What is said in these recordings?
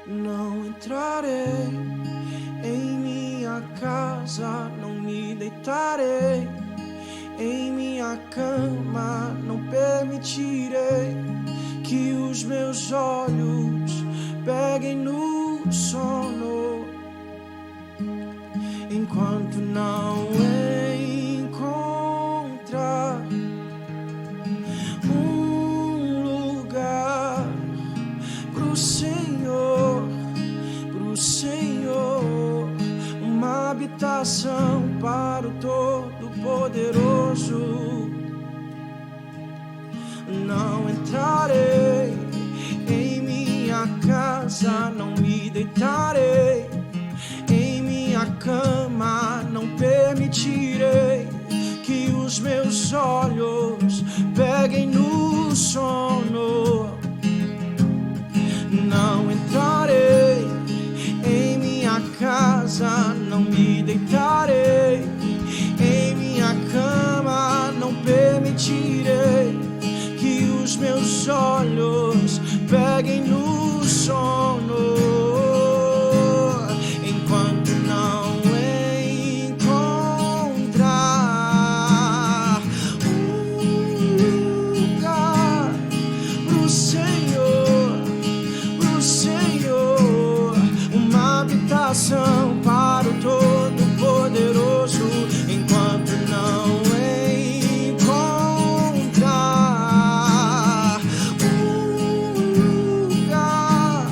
Não entrarei em minha casa, não me deitarei em minha cama, não permitirei que os meus olhos peguem no sono, enquanto não encontrar um lugar pro Senhor, uma habitação para o Todo-Poderoso. Não entrarei em minha casa, não me deitarei em minha cama, não permitirei que os meus olhos peguem no sono. Não entrarei em minha casa, não me deitarei em minha cama, não permitirei que os meus olhos peguem no sono, enquanto não encontrar um lugar pro Senhor, uma habitação para o Todo-Poderoso, enquanto não encontrar um lugar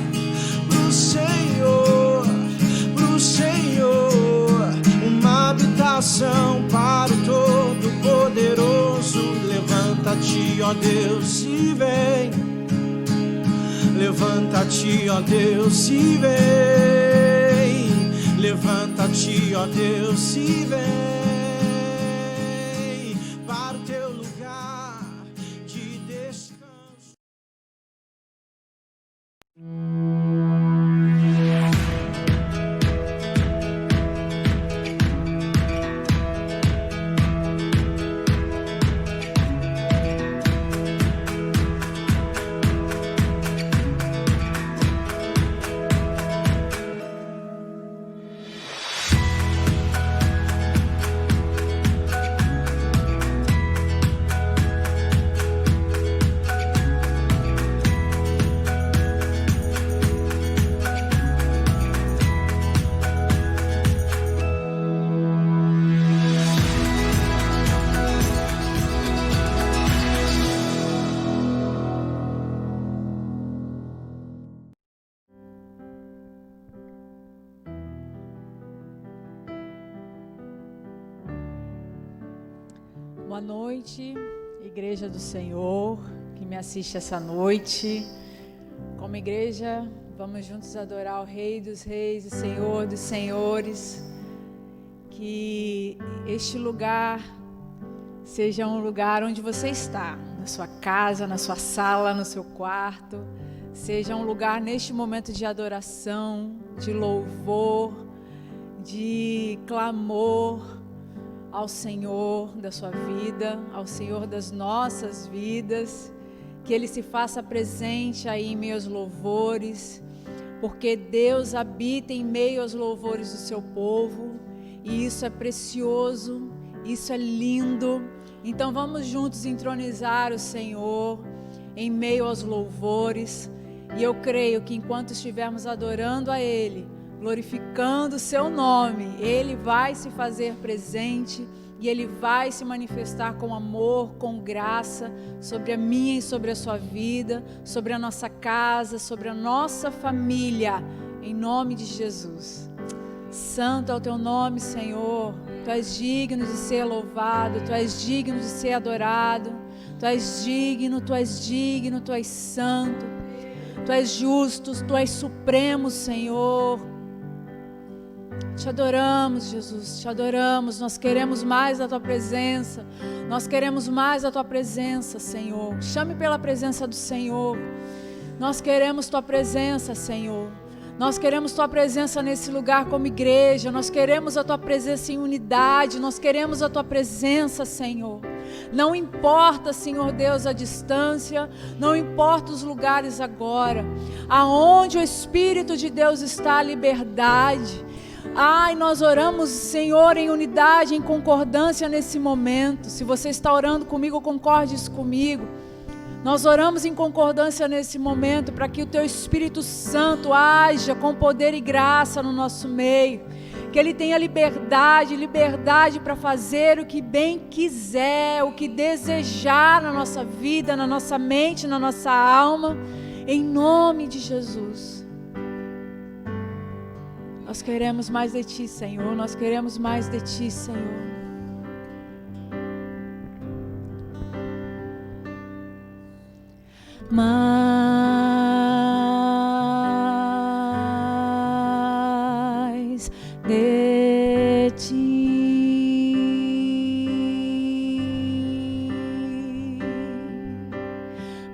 pro Senhor, uma habitação para o Todo-Poderoso. Levanta-te, ó Deus, e vem. Levanta-te, ó Deus, e vem. Levanta-te, ó Deus, e vem para o teu lugar de descanso. Boa noite, Igreja do Senhor, que me assiste essa noite. Como igreja, vamos juntos adorar o Rei dos Reis e Senhor dos Senhores. Que este lugar seja um lugar onde você está, na sua casa, na sua sala, no seu quarto. Seja um lugar neste momento de adoração, de louvor, de clamor ao Senhor da sua vida, ao Senhor das nossas vidas, que Ele se faça presente aí em meio aos louvores, porque Deus habita em meio aos louvores do seu povo, e isso é precioso, isso é lindo. Então vamos juntos entronizar o Senhor em meio aos louvores, e eu creio que enquanto estivermos adorando a Ele, glorificando o seu nome, Ele vai se fazer presente e Ele vai se manifestar com amor, com graça sobre a minha e sobre a sua vida, sobre a nossa casa, sobre a nossa família, em nome de Jesus. Santo é o teu nome, Senhor. Tu és digno de ser louvado, tu és digno de ser adorado, tu és digno, tu és digno, tu és santo, tu és justo, tu és supremo, Senhor. Te adoramos, Jesus, te adoramos. Nós queremos mais da tua presença, nós queremos mais da tua presença, Senhor. Chame pela presença do Senhor. Nós queremos tua presença, Senhor. Nós queremos Tua presença nesse lugar como igreja, nós queremos a Tua presença em unidade, nós queremos a Tua presença, Senhor. Não importa, Senhor Deus, a distância, não importa os lugares agora, aonde o Espírito de Deus está, a liberdade. Ai, nós oramos, Senhor, em unidade, em concordância nesse momento. Se você está orando comigo, concorde isso comigo. Nós oramos em concordância nesse momento para que o Teu Espírito Santo haja com poder e graça no nosso meio. Que Ele tenha liberdade para fazer o que bem quiser, o que desejar na nossa vida, na nossa mente, na nossa alma, em nome de Jesus. Nós queremos mais de Ti, Senhor, nós queremos mais de Ti, Senhor. Mais de Ti,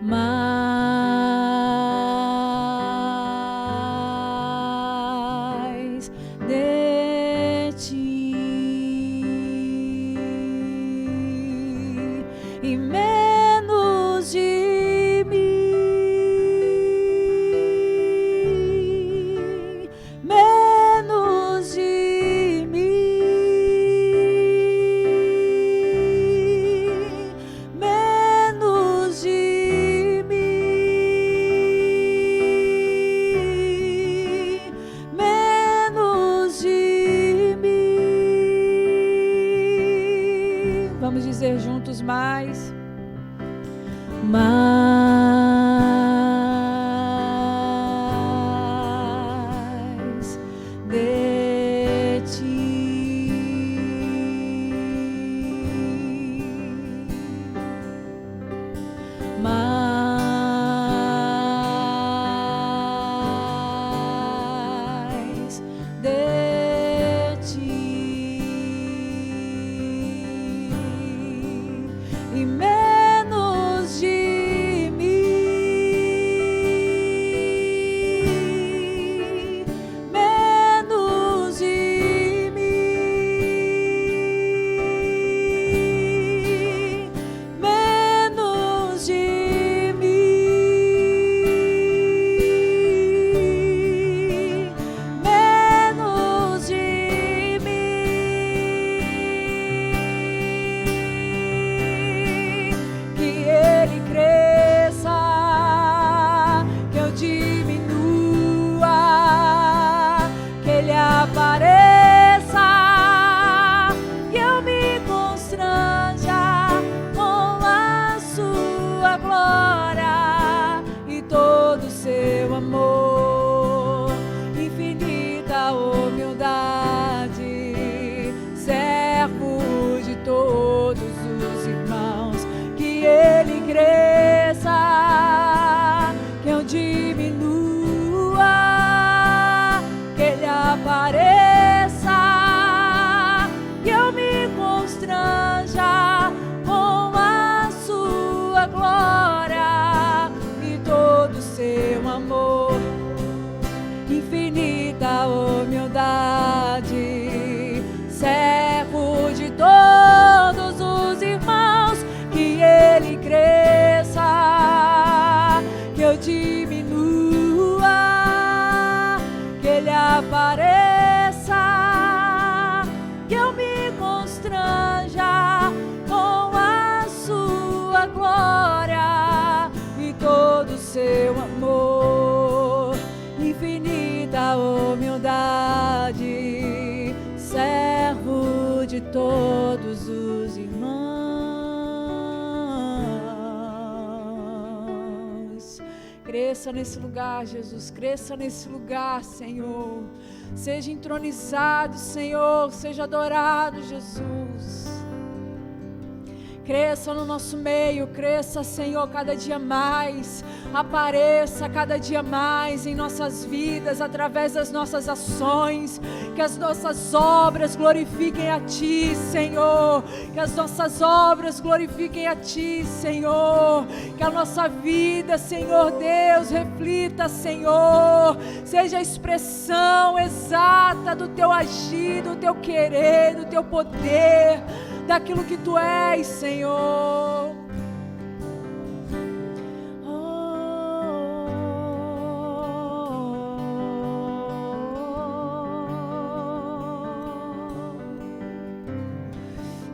mais de Ti, e menos de mim. Vamos dizer juntos mais de Ti, mais de Ti, e menos de mim, menos de mim, menos de mim, menos de mim. Que Ele cresça, que eu diminua, que Ele apareça, que eu me constranja com a Sua glória e todo o Seu amor, infinita humildade, servo de todos os irmãos. Que Ele cresça, que eu diminua, que Ele apareça, que eu me constranja com a Sua glória e todo o Seu amor, infinita humildade, servo de todos os irmãos. Que Ele cresça, que eu diminua, que Ele apareça, que eu me constranja com a Sua glória e todo o Seu amor, infinita humildade, servo de todos os irmãos. Cresça nesse lugar, Jesus, cresça nesse lugar, Senhor. Seja entronizado, Senhor, seja adorado, Jesus. Cresça no nosso meio, cresça, Senhor, cada dia mais. Apareça cada dia mais em nossas vidas, através das nossas ações. Que as nossas obras glorifiquem a Ti, Senhor. Que as nossas obras glorifiquem a Ti, Senhor. Que a nossa vida, Senhor Deus, reflita, Senhor. Seja a expressão exata do Teu agir, do Teu querer, do Teu poder, daquilo que Tu és, Senhor.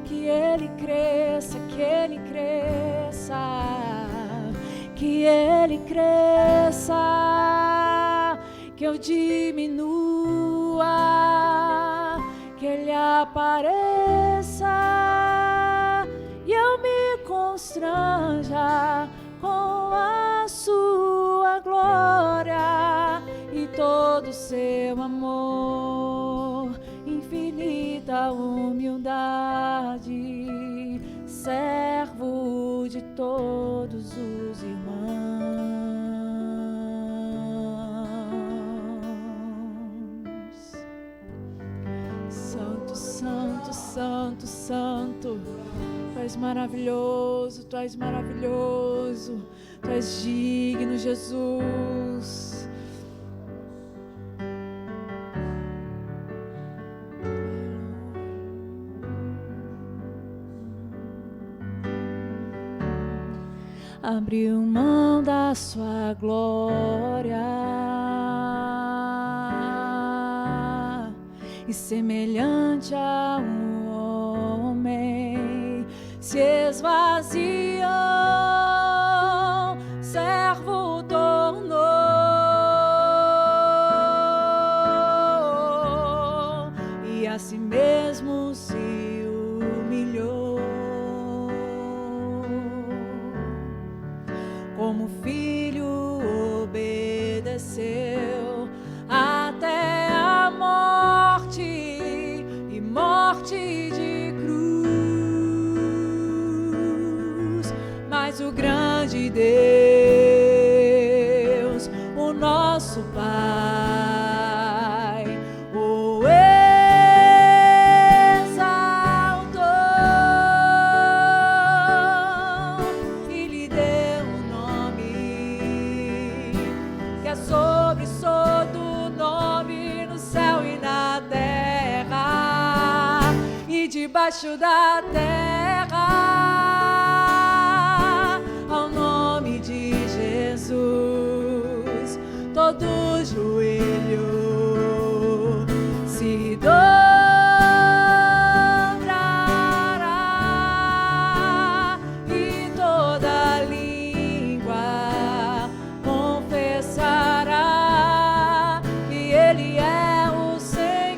Que Ele cresça, que Ele cresça, que Ele cresça, que eu diminua, que Ele apareça e eu me constranja com a sua glória e todo o seu amor, infinita humildade, servo de todos os irmãos. Santo, Santo, Santo, Santo, Tu és maravilhoso, Tu és maravilhoso, Tu és digno, Jesus. Abriu mão da sua glória e semelhante a um homem se esvaziou, servo tornou e a si mesmo se humilhou, como filho obedeceu até a morte e morte de cruz. Mas o grande Deus, o nosso Pai, o exaltou e lhe deu um nome que é sobre todo nome, no céu e na terra e debaixo da terra. Ao nome de Jesus todo joelho se dobrará e toda língua confessará que Ele é o Senhor.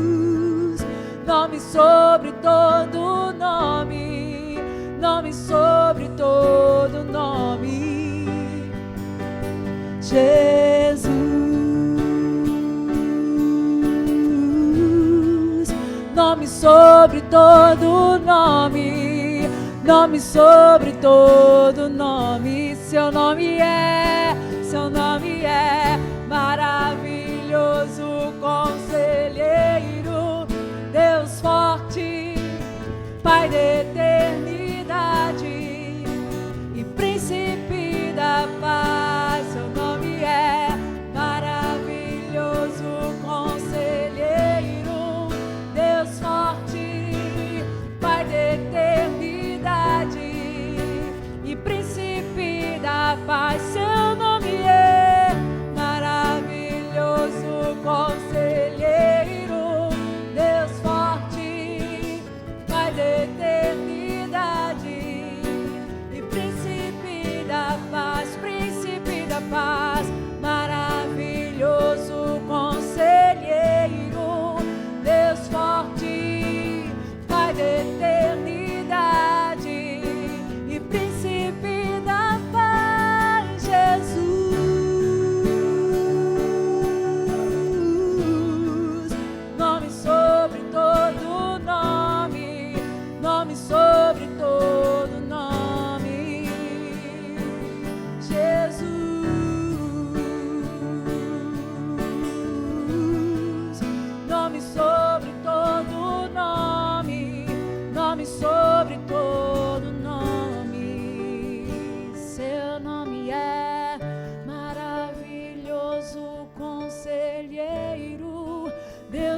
Jesus, nome sobre todo nome, nome sobre todo nome. Jesus, nome sobre todo nome, nome sobre todo nome. Seu nome é maravilhoso, conselheiro, Deus forte, Pai da eternidade e príncipe da paz. Seu nome é maravilhoso, conselheiro, Deus forte, Pai da eternidade e príncipe da paz. Seu nome é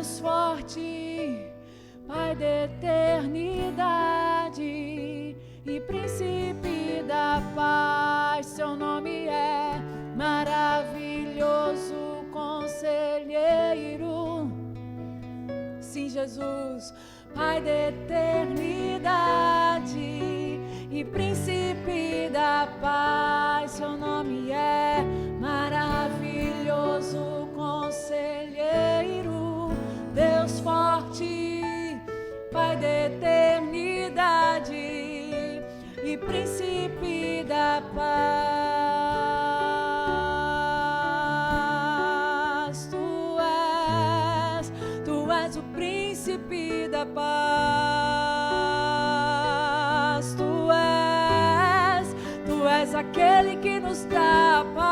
Deus forte, Pai da eternidade e príncipe da paz, seu nome é maravilhoso conselheiro. Sim, Jesus, Pai da eternidade e príncipe da paz, seu nome é maravilhoso conselheiro. Deus forte, Pai da eternidade e príncipe da paz. Tu és o príncipe da paz. Tu és aquele que nos dá a paz.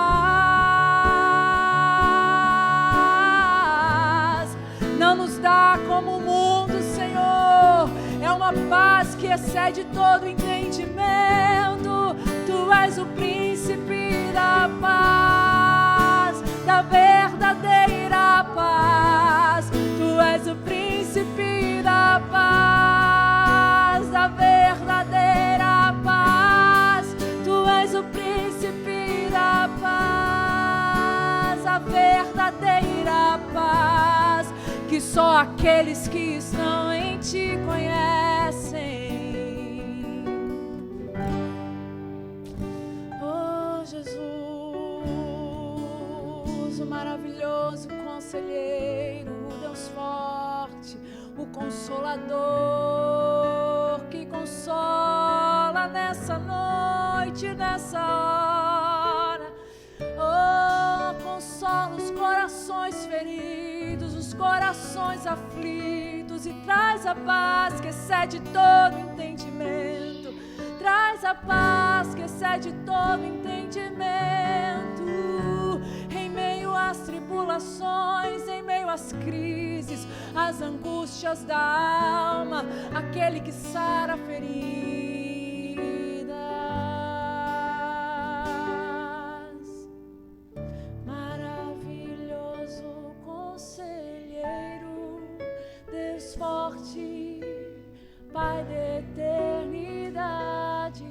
Não nos dá como o mundo, Senhor. É uma paz que excede todo entendimento. Tu és o príncipe da paz, da verdadeira paz. Tu és o príncipe da paz, da verdadeira paz. Tu és o príncipe da paz, a verdadeira paz, que só aqueles que estão em Ti conhecem. Oh, Jesus, o maravilhoso conselheiro, o Deus forte, o consolador que consola nessa noite, nessa hora. Oh, consola os corações feridos, os corações aflitos, e traz a paz que excede todo entendimento. Traz a paz que excede todo entendimento. Em meio às tribulações, em meio às crises, às angústias da alma, aquele que sara feridas. Maravilhoso conselheiro, Deus forte, Pai da eternidade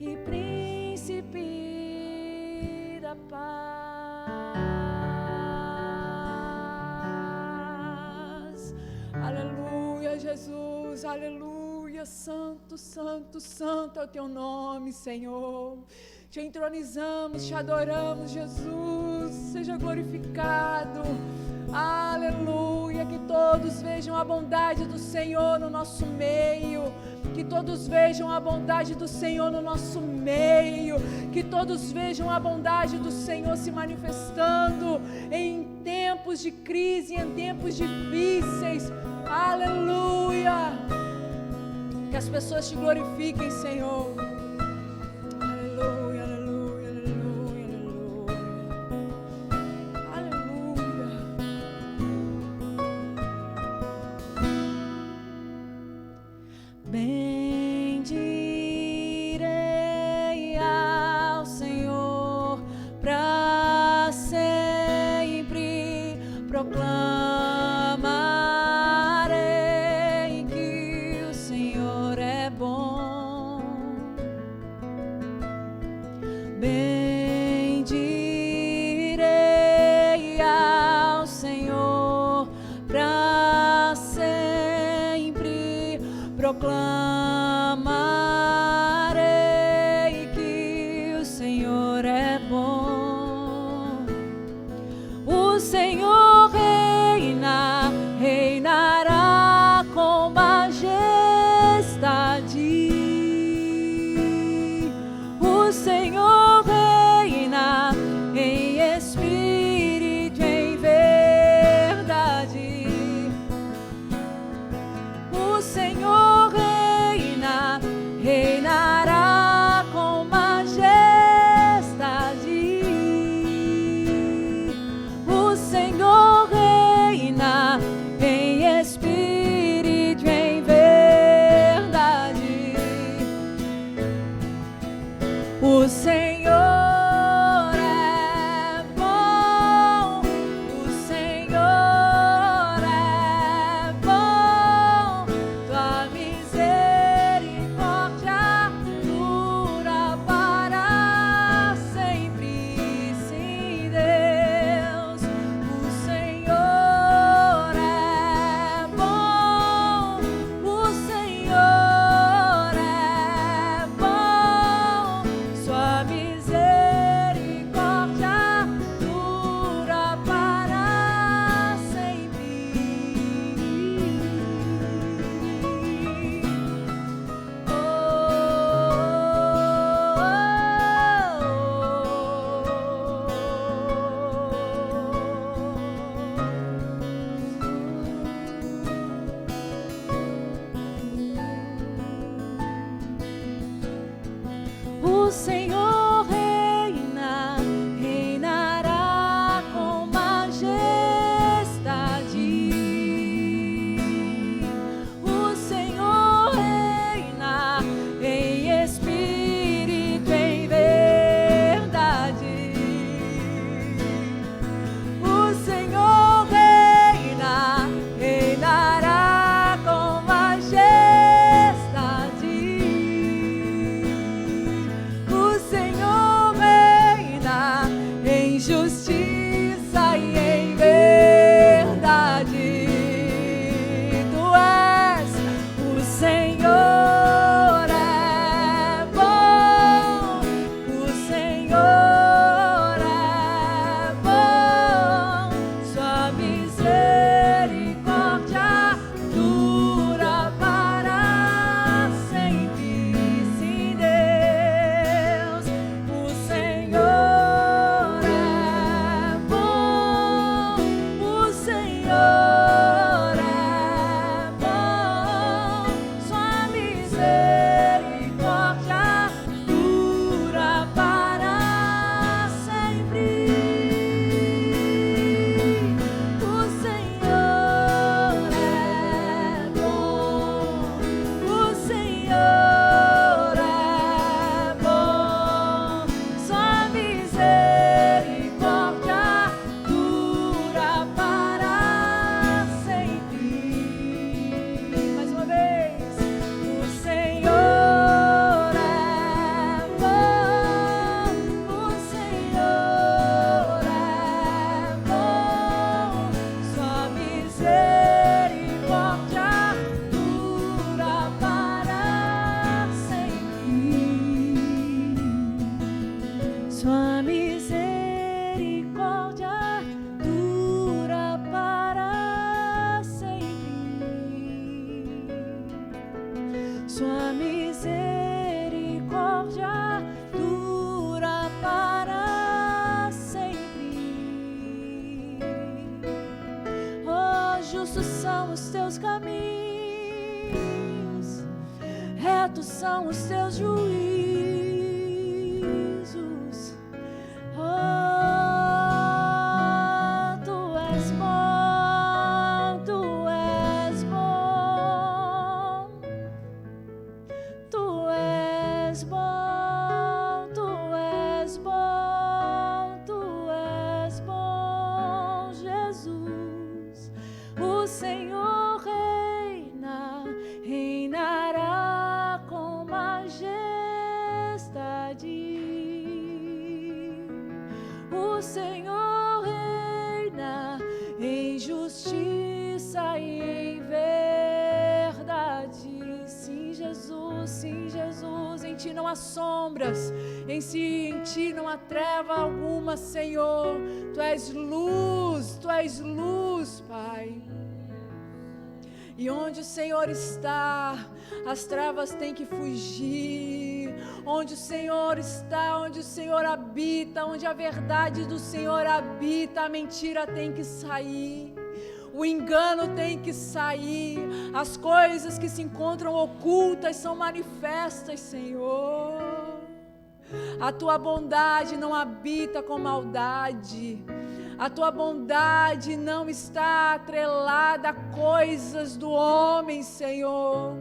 e príncipe da paz. Aleluia, Jesus, aleluia. Santo, santo, santo é o teu nome, Senhor. Te entronizamos, te adoramos, Jesus. Seja glorificado. Aleluia, que todos vejam a bondade do Senhor no nosso meio, que todos vejam a bondade do Senhor no nosso meio, que todos vejam a bondade do Senhor se manifestando em tempos de crise, em tempos difíceis. Aleluia, que as pessoas te glorifiquem, Senhor. Aleluia, aleluia, aleluia, aleluia. Bendirei ao Senhor para sempre, proclamarei que o Senhor é bom. Bendirei ao Senhor para sempre, proclamarei que o Senhor é bom. O Senhor reina, reinará com majestade. O Senhor reina em espírito, em verdade. O Senhor reina, reinará com majestade. O Senhor são os teus caminhos, retos são os teus juízos. Oh, tu és bom, tu és bom, tu és bom, tu és bom, tu és bom, Jesus. O Senhor reina, reinará com majestade. O Senhor reina em justiça e em verdade. Sim, Jesus, em ti não há sombras, em ti não há treva alguma, Senhor. Tu és luz, Pai. E onde o Senhor está, as trevas têm que fugir. Onde o Senhor está, onde o Senhor habita, onde a verdade do Senhor habita, a mentira tem que sair. O engano tem que sair. As coisas que se encontram ocultas são manifestas, Senhor. A tua bondade não habita com maldade. A tua bondade não está atrelada a coisas do homem, Senhor.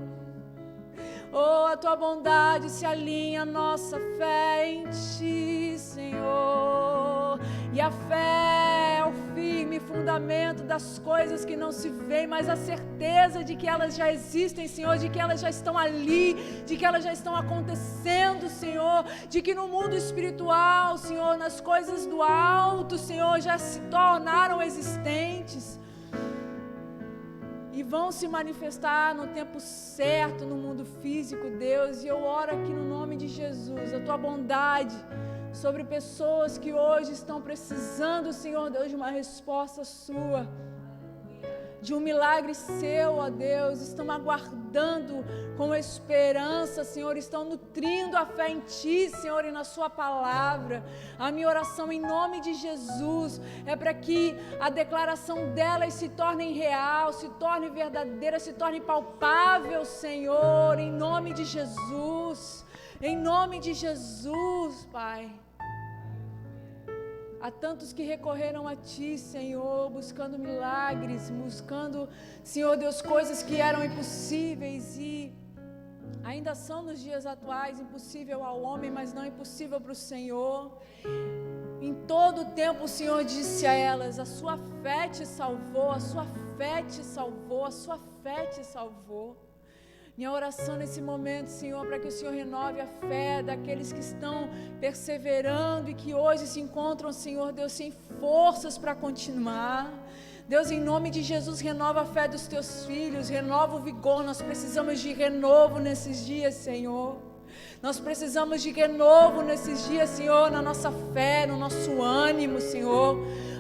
Oh, a tua bondade se alinha à nossa fé em ti, Senhor. E a fé é o firme fundamento das coisas que não se veem, mas a certeza de que elas já existem, Senhor, de que elas já estão ali, de que elas já estão acontecendo, Senhor, de que no mundo espiritual, Senhor, nas coisas do alto, Senhor, já se tornaram existentes e vão se manifestar no tempo certo no mundo físico, Deus. E eu oro aqui no nome de Jesus, a tua bondade sobre pessoas que hoje estão precisando, Senhor Deus, de uma resposta sua, de um milagre seu, ó Deus. Estão aguardando com esperança, Senhor, estão nutrindo a fé em ti, Senhor, e na sua palavra. A minha oração em nome de Jesus é para que a declaração delas se torne real, se torne verdadeira, se torne palpável, Senhor, em nome de Jesus. Em nome de Jesus, Pai. Há tantos que recorreram a Ti, Senhor, buscando milagres, buscando, Senhor Deus, coisas que eram impossíveis e ainda são nos dias atuais impossível ao homem, mas não impossível para o Senhor. Em todo o tempo o Senhor disse a elas: a sua fé te salvou, a sua fé te salvou, a sua fé te salvou. Minha oração nesse momento, Senhor, para que o Senhor renove a fé daqueles que estão perseverando e que hoje se encontram, Senhor Deus, sem forças para continuar. Deus, em nome de Jesus, renova a fé dos teus filhos, renova o vigor. Nós precisamos de renovo nesses dias, Senhor. Nós precisamos de renovo nesses dias, Senhor, na nossa fé, no nosso ânimo, Senhor,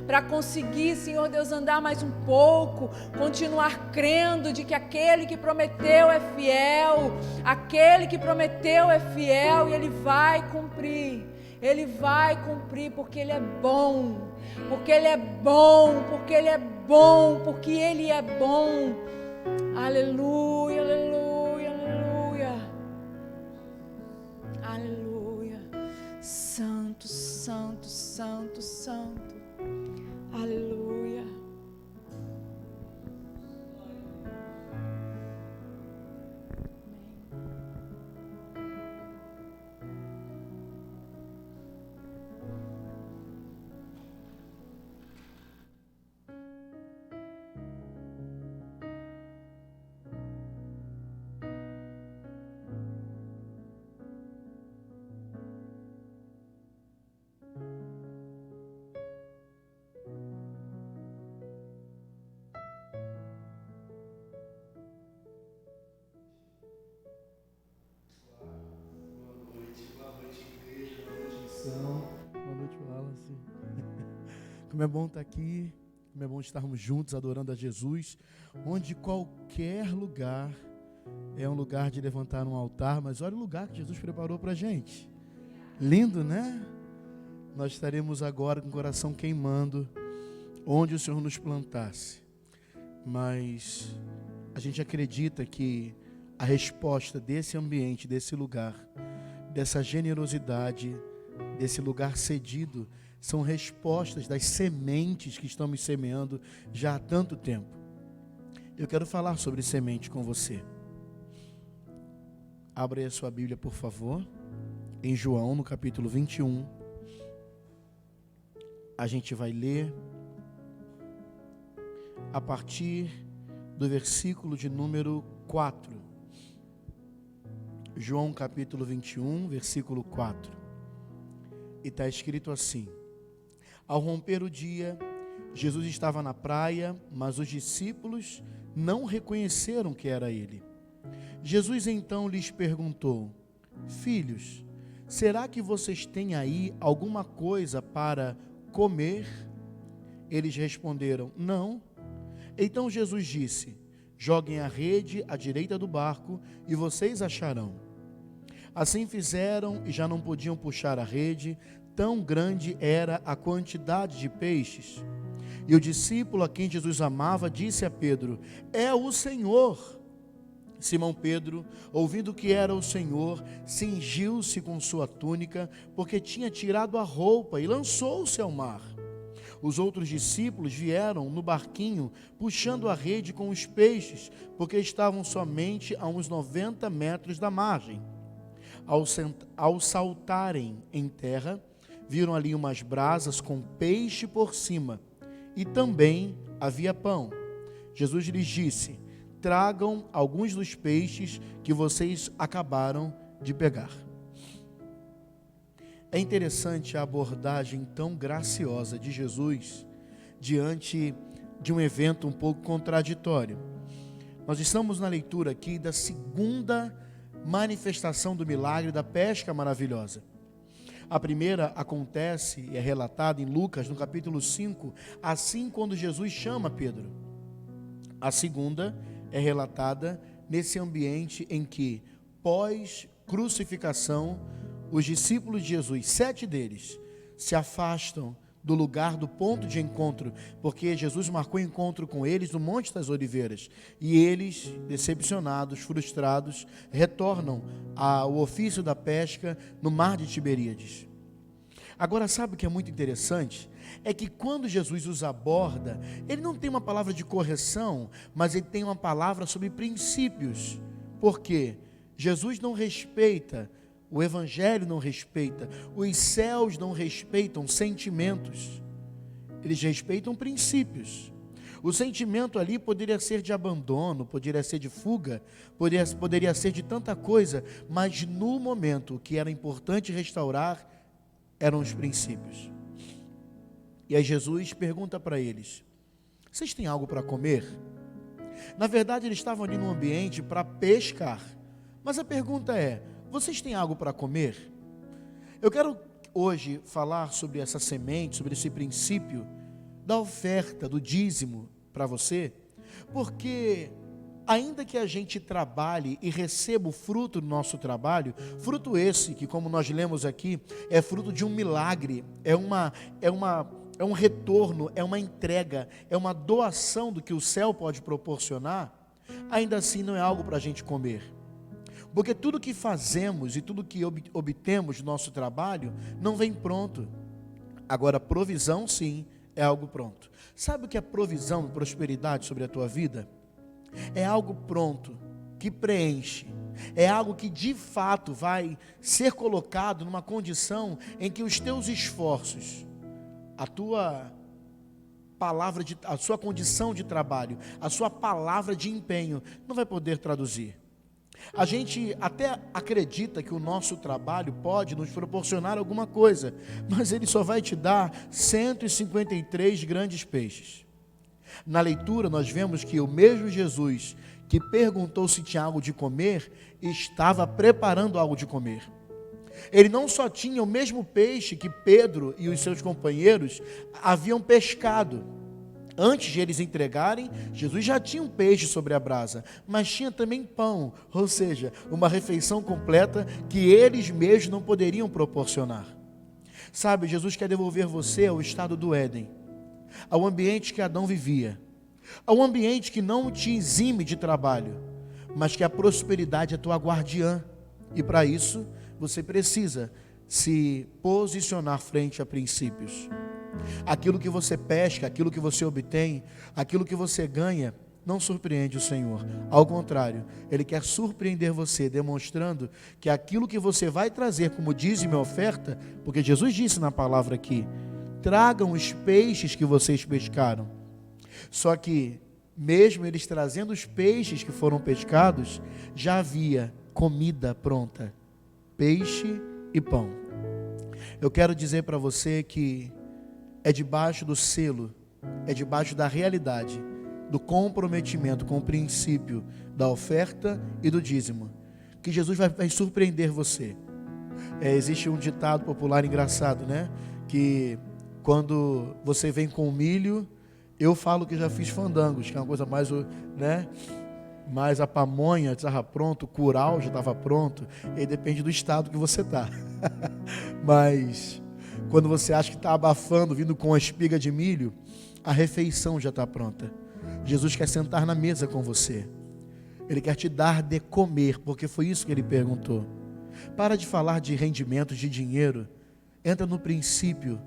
para conseguir, Senhor Deus, andar mais um pouco, continuar crendo de que aquele que prometeu é fiel, aquele que prometeu é fiel e Ele vai cumprir. Ele vai cumprir porque Ele é bom, porque Ele é bom, porque Ele é bom, porque Ele é bom. Aleluia, aleluia, aleluia. Aleluia. Santo, santo, santo, santo. Aleluia. Boa noite, Wallace. Como é bom estar aqui, como é bom estarmos juntos adorando a Jesus, onde qualquer lugar é um lugar de levantar um altar, mas olha o lugar que Jesus preparou para a gente. Lindo, né? Nós estaremos agora com o coração queimando onde o Senhor nos plantasse. mas a gente acredita que a resposta desse ambiente, desse lugar, dessa generosidade, desse lugar cedido, são respostas das sementes que estamos semeando já há tanto tempo. Eu quero falar sobre semente com você. Abra aí a sua Bíblia, por favor, em João, no capítulo 21. A gente vai ler a partir do versículo de número 4. João capítulo 21, versículo 4. E está escrito assim: Ao romper o dia, Jesus estava na praia, mas os discípulos não reconheceram que era ele. Jesus então lhes perguntou: Filhos, será que vocês têm aí alguma coisa para comer? Eles responderam: Não. Então Jesus disse: Joguem a rede à direita do barco e vocês acharão. Assim fizeram e já não podiam puxar a rede, tão grande era a quantidade de peixes. E o discípulo a quem Jesus amava disse a Pedro: É o Senhor. Simão Pedro, ouvindo que era o Senhor, cingiu-se com sua túnica, porque tinha tirado a roupa, e lançou-se ao mar. Os outros discípulos vieram no barquinho, puxando a rede com os peixes, porque estavam somente a uns 90 metros da margem. Ao saltarem em terra, viram ali umas brasas com peixe por cima, e também havia pão. Jesus lhes disse: Tragam alguns dos peixes que vocês acabaram de pegar. É interessante a abordagem tão graciosa de Jesus diante de um evento um pouco contraditório. Nós estamos na leitura aqui da segunda manifestação do milagre da pesca maravilhosa. A primeira acontece e é relatada em Lucas, no capítulo 5, assim quando Jesus chama Pedro. A segunda é relatada nesse ambiente em que, pós-crucificação, os discípulos de Jesus, 7 deles, se afastam do lugar do ponto de encontro, porque Jesus marcou encontro com eles no Monte das Oliveiras, e eles, decepcionados, frustrados, retornam ao ofício da pesca no mar de Tiberíades. Agora, sabe o que é muito interessante? É que quando Jesus os aborda, ele não tem uma palavra de correção, mas ele tem uma palavra sobre princípios. Por quê? Jesus não respeita, o Evangelho não respeita, os céus não respeitam sentimentos, eles respeitam princípios. O sentimento ali poderia ser de abandono, poderia ser de fuga, poderia ser de tanta coisa, mas no momento que era importante restaurar, eram os princípios. E aí Jesus pergunta para eles: Vocês têm algo para comer? Na verdade, eles estavam ali num ambiente para pescar, mas a pergunta é: Vocês têm algo para comer? Eu quero hoje falar sobre essa semente, sobre esse princípio da oferta, do dízimo para você, porque ainda que a gente trabalhe e receba o fruto do nosso trabalho, fruto esse que, como nós lemos aqui, é fruto de um milagre, é um retorno, é uma entrega, é uma doação do que o céu pode proporcionar, ainda assim não é algo para a gente comer. Porque tudo que fazemos e tudo que obtemos do nosso trabalho não vem pronto. Agora, provisão sim, é algo pronto. Sabe o que é provisão, prosperidade sobre a tua vida? É algo pronto, que preenche. É algo que de fato vai ser colocado numa condição em que os teus esforços, a tua palavra, a sua condição de trabalho, a sua palavra de empenho, não vai poder traduzir. A gente até acredita que o nosso trabalho pode nos proporcionar alguma coisa, mas ele só vai te dar 153 grandes peixes. Na leitura nós vemos que o mesmo Jesus que perguntou se tinha algo de comer, estava preparando algo de comer. Ele não só tinha o mesmo peixe que Pedro e os seus companheiros haviam pescado. Antes de eles entregarem, Jesus já tinha um peixe sobre a brasa, mas tinha também pão, ou seja, uma refeição completa que eles mesmos não poderiam proporcionar. Sabe, Jesus quer devolver você ao estado do Éden, ao ambiente que Adão vivia, a um ambiente que não te exime de trabalho, mas que a prosperidade é tua guardiã. E para isso, você precisa se posicionar frente a princípios. Aquilo que você pesca, aquilo que você obtém, aquilo que você ganha, não surpreende o Senhor. Ao contrário, Ele quer surpreender você, demonstrando que aquilo que você vai trazer como dízimo e oferta, porque Jesus disse na palavra aqui, tragam os peixes que vocês pescaram. Só que, mesmo eles trazendo os peixes que foram pescados, já havia comida pronta, peixe e pão. Eu quero dizer para você que é debaixo do selo, é debaixo da realidade, do comprometimento com o princípio da oferta e do dízimo, que Jesus vai surpreender você. Existe um ditado popular engraçado, né? Que quando você vem com milho, eu falo que já fiz fandangos, que é uma coisa mais, né? Mas a pamonha já estava pronto, o curau já estava pronto, e depende do estado que você está. Mas quando você acha que está abafando, vindo com a espiga de milho, a refeição já está pronta. Jesus quer sentar na mesa com você. Ele quer te dar de comer, porque foi isso que Ele perguntou. Para de falar de rendimentos, de dinheiro. Entra no princípio,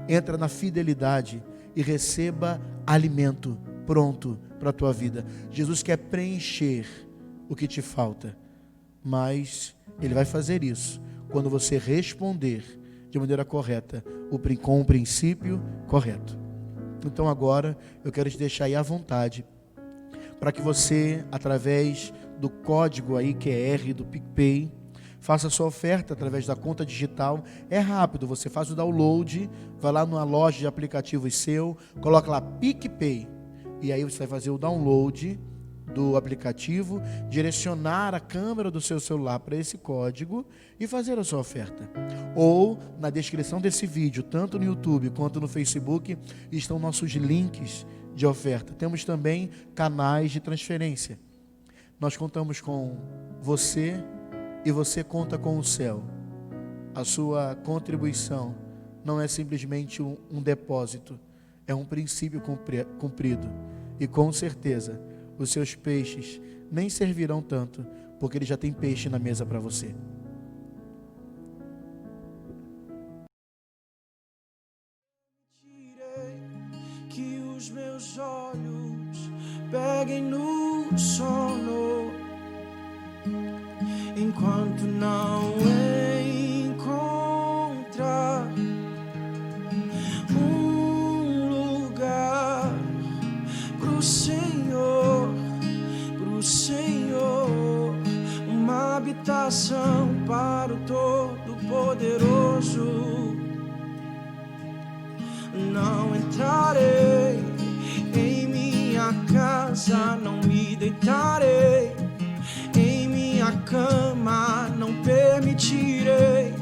entra na fidelidade e receba alimento pronto para a tua vida. Jesus quer preencher o que te falta, mas Ele vai fazer isso quando você responder de maneira correta, com o princípio correto. Então agora eu quero te deixar aí à vontade para que você, através do código aí QR do PicPay, faça a sua oferta através da conta digital. É rápido, você faz o download, vai lá numa loja de aplicativos seu, coloca lá PicPay, e aí você vai fazer o download do aplicativo, direcionar a câmera do seu celular para esse código e fazer a sua oferta. Ou na descrição desse vídeo, tanto no YouTube quanto no Facebook, estão nossos links de oferta. Temos também canais de transferência. Nós contamos com você e você conta com o céu. A sua contribuição não é simplesmente um depósito, é um princípio cumprido. E com certeza, os seus peixes nem servirão tanto, porque Ele já tem peixe na mesa para você. Que os meus olhos peguem no sono, enquanto não encontrar um lugar pro Senhor, uma habitação para o Todo-Poderoso. Não entrarei em minha casa, não me deitarei em minha cama, não permitirei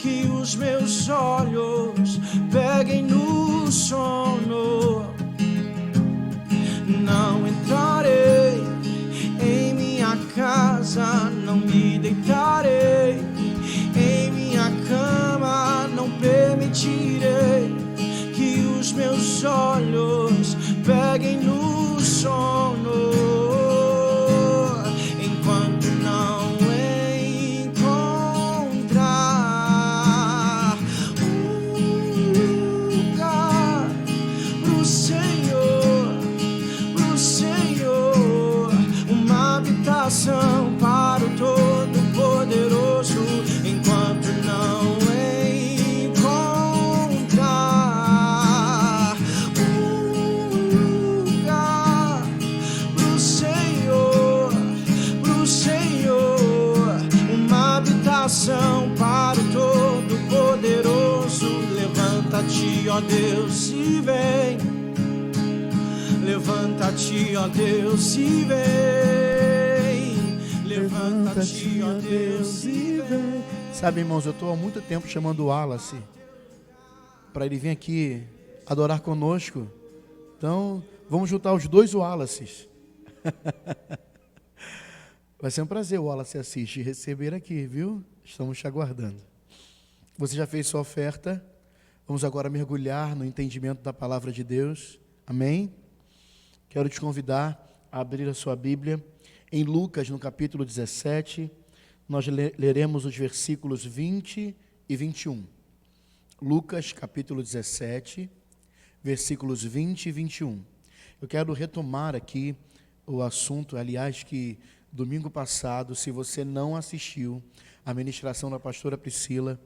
que os meus olhos peguem no sono. Não entrarei em minha casa, não me deitarei em minha cama, não permitirei que os meus olhos peguem no sono, enquanto não encontrar um lugar pro Senhor, uma habitação para o Todo-Poderoso, enquanto não para o Todo-Poderoso. Levanta-te, ó Deus, e vem. Levanta-te, ó Deus, e vem. Levanta-te, ó Deus, e vem. Sabe, irmãos, eu estou há muito tempo chamando o Wallace para ele vir aqui adorar conosco. Então, vamos juntar os dois Wallaces. Vai ser um prazer, o Wallace assiste, receber aqui, viu? Estamos te aguardando. Você já fez sua oferta? Vamos agora mergulhar no entendimento da palavra de Deus. Amém? Quero te convidar a abrir a sua Bíblia em Lucas, no capítulo 17. Nós leremos os versículos 20 e 21. Lucas, capítulo 17, versículos 20 e 21. Eu quero retomar aqui o assunto, aliás, que domingo passado, se você não assistiu à ministração da pastora Priscila,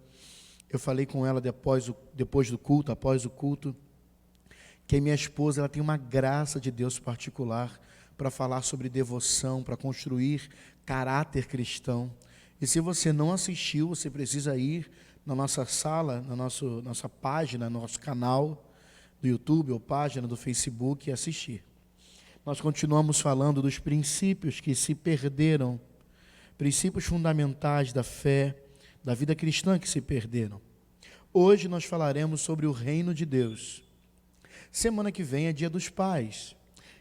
eu falei com ela após o culto, que a minha esposa ela tem uma graça de Deus particular para falar sobre devoção, para construir caráter cristão. E se você não assistiu, você precisa ir na nossa sala, na nossa página, no nosso canal do YouTube ou página do Facebook e assistir. Nós continuamos falando dos princípios que se perderam, princípios fundamentais da fé, da vida cristã que se perderam. Hoje nós falaremos sobre o reino de Deus. Semana que vem é Dia dos Pais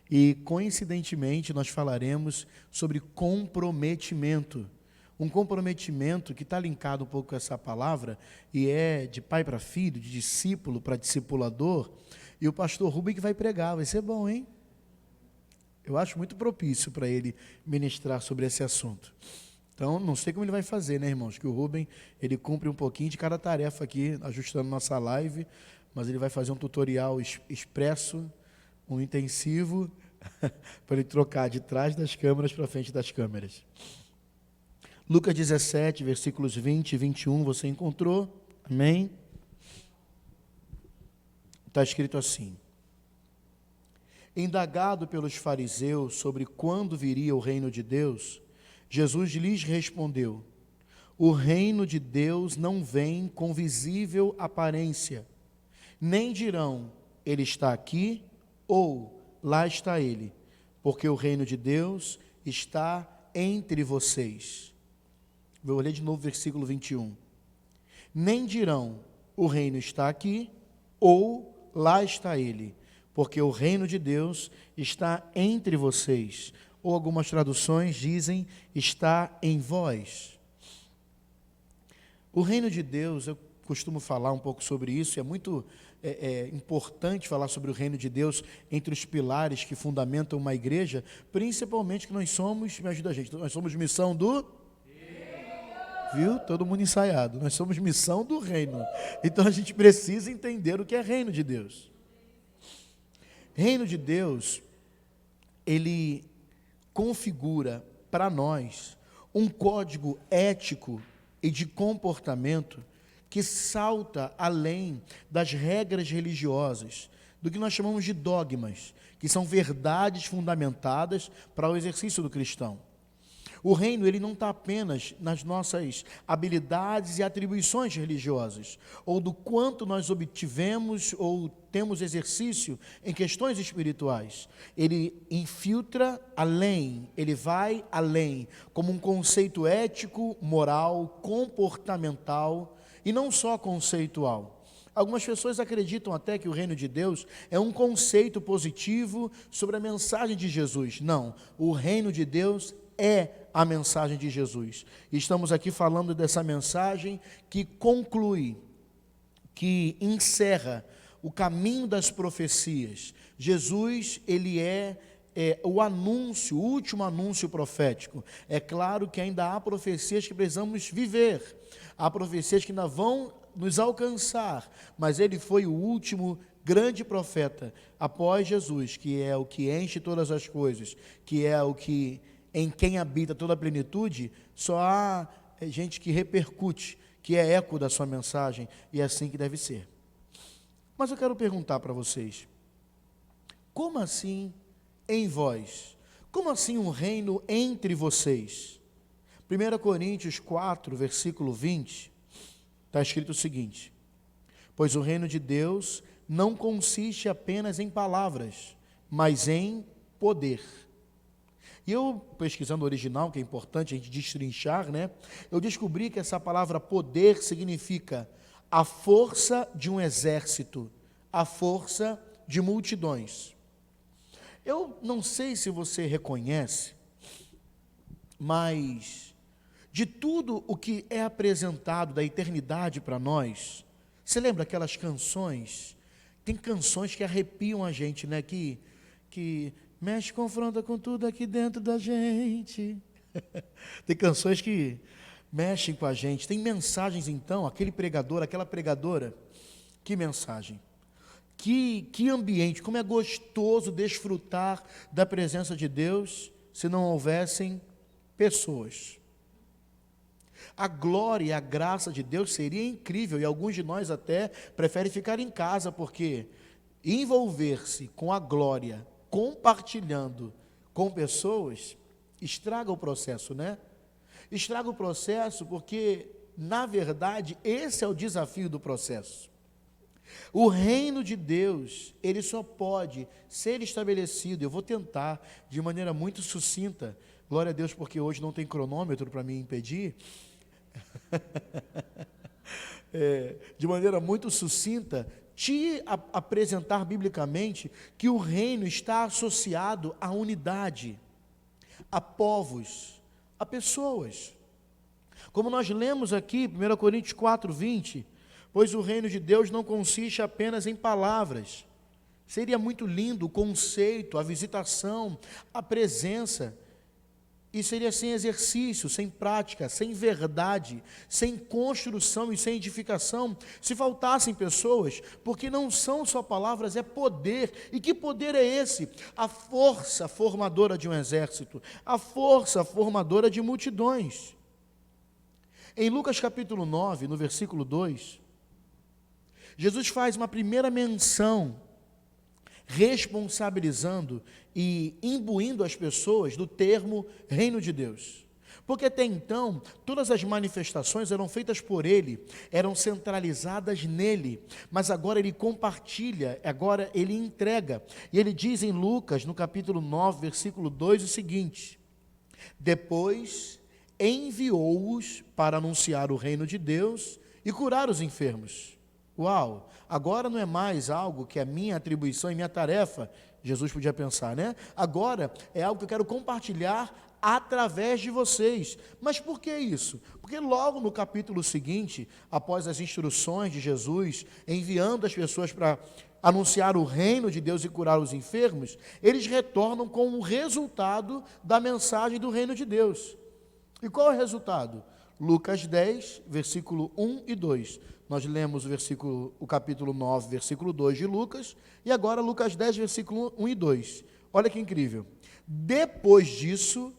e, coincidentemente, nós falaremos sobre comprometimento. Um comprometimento que está linkado um pouco com essa palavra e é de pai para filho, de discípulo para discipulador. E o pastor Rubem que vai pregar, vai ser bom, hein? Eu acho muito propício para ele ministrar sobre esse assunto. Então, não sei como ele vai fazer, né, irmãos? Que o Rubem, ele cumpre um pouquinho de cada tarefa aqui, ajustando nossa live, mas ele vai fazer um tutorial expresso, um intensivo, para ele trocar de trás das câmeras para frente das câmeras. Lucas 17, versículos 20 e 21, você encontrou? Amém? Está escrito assim: indagado pelos fariseus sobre quando viria o reino de Deus, Jesus lhes respondeu: o reino de Deus não vem com visível aparência, nem dirão, ele está aqui, ou lá está ele, porque o reino de Deus está entre vocês. Vou ler de novo o versículo 21. Nem dirão, o reino está aqui, ou lá está ele, porque o reino de Deus está entre vocês. Ou algumas traduções dizem, está em vós. O reino de Deus, eu costumo falar um pouco sobre isso, é muito importante falar sobre o reino de Deus entre os pilares que fundamentam uma igreja, principalmente que nós somos, me ajuda a gente, nós somos missão do... Viu? Todo mundo ensaiado. Nós somos missão do reino. Então a gente precisa entender o que é reino de Deus. Reino de Deus, ele configura para nós um código ético e de comportamento que salta além das regras religiosas, do que nós chamamos de dogmas, que são verdades fundamentadas para o exercício do cristão. O reino, ele não está apenas nas nossas habilidades e atribuições religiosas, ou do quanto nós obtivemos ou temos exercício em questões espirituais. Ele infiltra além, ele vai além, como um conceito ético, moral, comportamental, e não só conceitual. Algumas pessoas acreditam até que o reino de Deus é um conceito positivo sobre a mensagem de Jesus. Não, o reino de Deus é a mensagem de Jesus. Estamos aqui falando dessa mensagem que conclui, que encerra o caminho das profecias. Jesus, ele é o anúncio, o último anúncio profético. É claro que ainda há profecias que precisamos viver, há profecias que ainda vão nos alcançar, mas ele foi o último grande profeta após Jesus, que é o que enche todas as coisas, que é o que em quem habita toda a plenitude. Só há gente que repercute, que é eco da sua mensagem, e é assim que deve ser. Mas eu quero perguntar para vocês, como assim em vós? Como assim um reino entre vocês? 1 Coríntios 4, versículo 20, está escrito o seguinte: pois o reino de Deus não consiste apenas em palavras, mas em poder. E eu, pesquisando o original, que é importante a gente destrinchar, né? Eu descobri que essa palavra poder significa a força de um exército, a força de multidões. Eu não sei se você reconhece, mas de tudo o que é apresentado da eternidade para nós, você lembra aquelas canções? Tem canções que arrepiam a gente, né? Que mexe, confronta com tudo aqui dentro da gente. Tem canções que mexem com a gente. Tem mensagens, então, aquele pregador, aquela pregadora. Que mensagem. Que ambiente, como é gostoso desfrutar da presença de Deus se não houvessem pessoas. A glória e a graça de Deus seria incrível, e alguns de nós até preferem ficar em casa, porque envolver-se com a glória, compartilhando com pessoas, estraga o processo, né? Estraga o processo porque, na verdade, esse é o desafio do processo. O reino de Deus, ele só pode ser estabelecido, eu vou tentar de maneira muito sucinta, glória a Deus porque hoje não tem cronômetro para me impedir, de maneira muito sucinta, te apresentar biblicamente que o reino está associado à unidade, a povos, a pessoas. Como nós lemos aqui, 1 Coríntios 4:20, pois o reino de Deus não consiste apenas em palavras. Seria muito lindo o conceito, a visitação, a presença, e seria sem exercício, sem prática, sem verdade, sem construção e sem edificação, se faltassem pessoas, porque não são só palavras, é poder. E que poder é esse? A força formadora de um exército, a força formadora de multidões. Em Lucas capítulo 9, no versículo 2, Jesus faz uma primeira menção, responsabilizando e imbuindo as pessoas do termo reino de Deus. Porque até então, todas as manifestações eram feitas por ele, eram centralizadas nele, mas agora ele compartilha, agora ele entrega. E ele diz em Lucas, no capítulo 9, versículo 2, o seguinte: depois enviou-os para anunciar o reino de Deus e curar os enfermos. Uau, agora não é mais algo que é minha atribuição e minha tarefa, Jesus podia pensar, né? Agora é algo que eu quero compartilhar através de vocês. Mas por que isso? Porque logo no capítulo seguinte, após as instruções de Jesus, enviando as pessoas para anunciar o reino de Deus e curar os enfermos, eles retornam com o resultado da mensagem do reino de Deus. E qual é o resultado? Lucas 10, versículo 1 e 2. Nós lemos o capítulo 9, versículo 2 de Lucas, e agora Lucas 10, versículo 1 e 2. Olha que incrível. Depois disso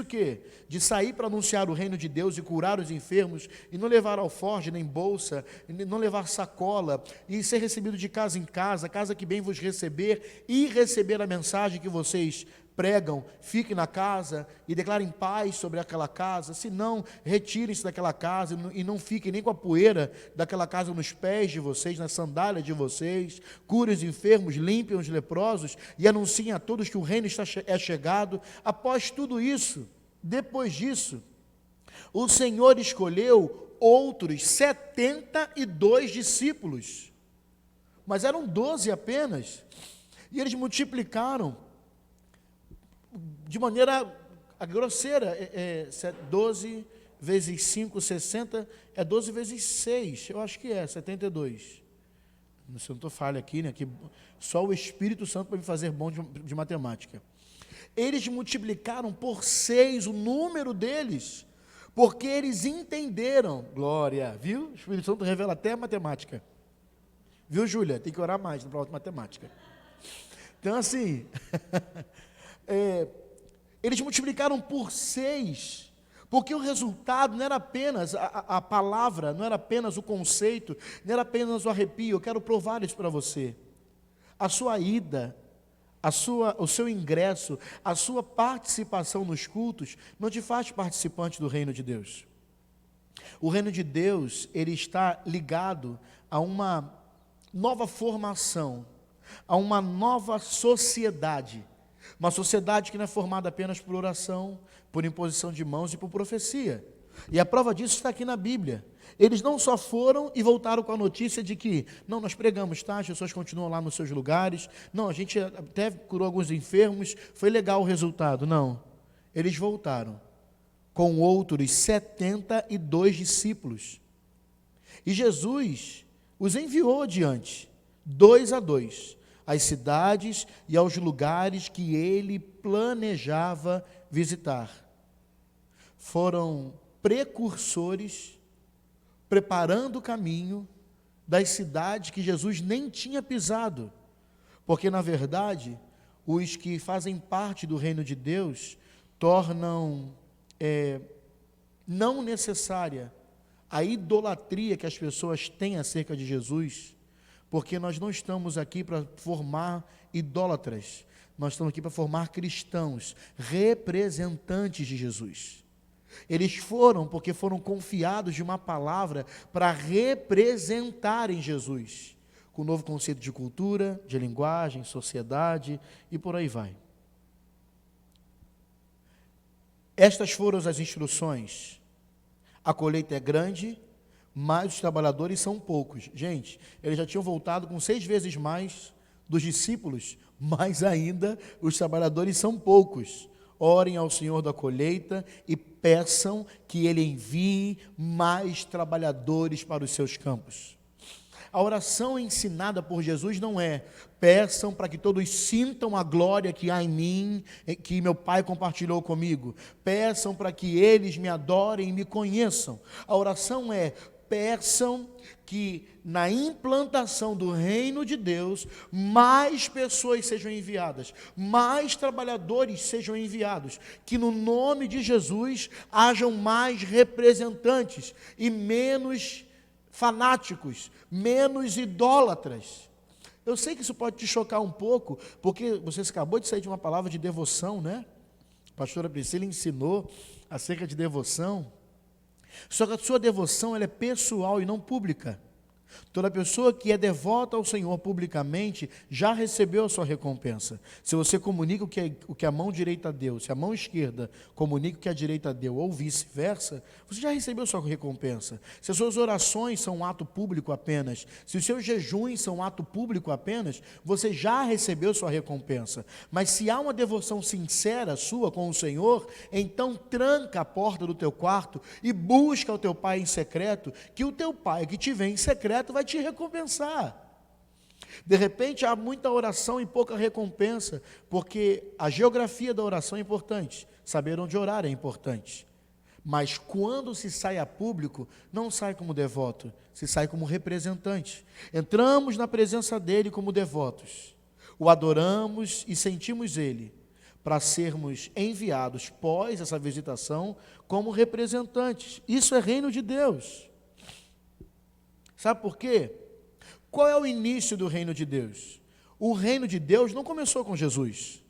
o quê? De sair para anunciar o reino de Deus e curar os enfermos, e não levar alforje, nem bolsa, não levar sacola, e ser recebido de casa em casa, casa que bem vos receber, e receber a mensagem que vocês pregam, fiquem na casa e declarem paz sobre aquela casa, se não, retirem-se daquela casa e não fiquem nem com a poeira daquela casa nos pés de vocês, nas sandálias de vocês, curem os enfermos, limpem os leprosos e anunciem a todos que o reino é chegado. Após tudo isso, depois disso, o Senhor escolheu outros 72 discípulos, mas eram 12 apenas, e eles multiplicaram de maneira grosseira, 12 vezes 5, 60, 12 vezes 6, eu acho que 72. Se eu não estou falha aqui, né? Que só o Espírito Santo para me fazer bom de matemática. Eles multiplicaram por 6 o número deles, porque eles entenderam, glória, viu? O Espírito Santo revela até a matemática. Viu, Júlia? Tem que orar mais na prova de matemática. Então, assim... eles multiplicaram por 6, porque o resultado não era apenas a palavra, não era apenas o conceito, não era apenas o arrepio. Eu quero provar isso para você. A sua ida, o seu ingresso, a sua participação nos cultos, não te faz participante do reino de Deus. O reino de Deus, ele está ligado a uma nova formação, a uma nova sociedade. Uma sociedade que não é formada apenas por oração, por imposição de mãos e por profecia. E a prova disso está aqui na Bíblia. Eles não só foram e voltaram com a notícia de que, não, nós pregamos, tá? As pessoas continuam lá nos seus lugares. Não, a gente até curou alguns enfermos, foi legal o resultado. Não, eles voltaram com outros 72 discípulos. E Jesus os enviou adiante, 2 a 2. às cidades e aos lugares que ele planejava visitar. Foram precursores, preparando o caminho das cidades que Jesus nem tinha pisado, porque, na verdade, os que fazem parte do reino de Deus tornam não necessária a idolatria que as pessoas têm acerca de Jesus, porque nós não estamos aqui para formar idólatras, nós estamos aqui para formar cristãos, representantes de Jesus. Eles foram porque foram confiados de uma palavra para representarem Jesus, com o novo conceito de cultura, de linguagem, sociedade e por aí vai. Estas foram as instruções. A colheita é grande, mas os trabalhadores são poucos. Gente, eles já tinham voltado com 6 vezes mais dos discípulos, mas ainda os trabalhadores são poucos. Orem ao Senhor da colheita e peçam que Ele envie mais trabalhadores para os seus campos. A oração ensinada por Jesus não é: peçam para que todos sintam a glória que há em mim, que meu Pai compartilhou comigo. Peçam para que eles me adorem e me conheçam. A oração é: peçam que na implantação do reino de Deus, mais pessoas sejam enviadas, mais trabalhadores sejam enviados, que no nome de Jesus hajam mais representantes e menos fanáticos, menos idólatras. Eu sei que isso pode te chocar um pouco, porque você acabou de sair de uma palavra de devoção, né? A pastora Priscila ensinou acerca de devoção. Só que a sua devoção ela é pessoal e não pública. Toda pessoa que é devota ao Senhor publicamente já recebeu a sua recompensa. Se você comunica o que a mão direita deu, se a mão esquerda comunica o que a direita deu, ou vice-versa, você já recebeu a sua recompensa. Se as suas orações são um ato público apenas, se os seus jejuns são um ato público apenas, você já recebeu a sua recompensa. Mas se há uma devoção sincera sua com o Senhor, então tranca a porta do teu quarto e busca o teu Pai em secreto, que o teu Pai que te vê em secreto vai te recompensar. De repente há muita oração e pouca recompensa, porque a geografia da oração é importante, saber onde orar é importante, mas quando se sai a público, não sai como devoto, se sai como representante. Entramos na presença dele como devotos, o adoramos e sentimos ele, para sermos enviados pós essa visitação como representantes. Isso é reino de Deus. Sabe por quê? Qual é o início do reino de Deus? O reino de Deus não começou com Jesus.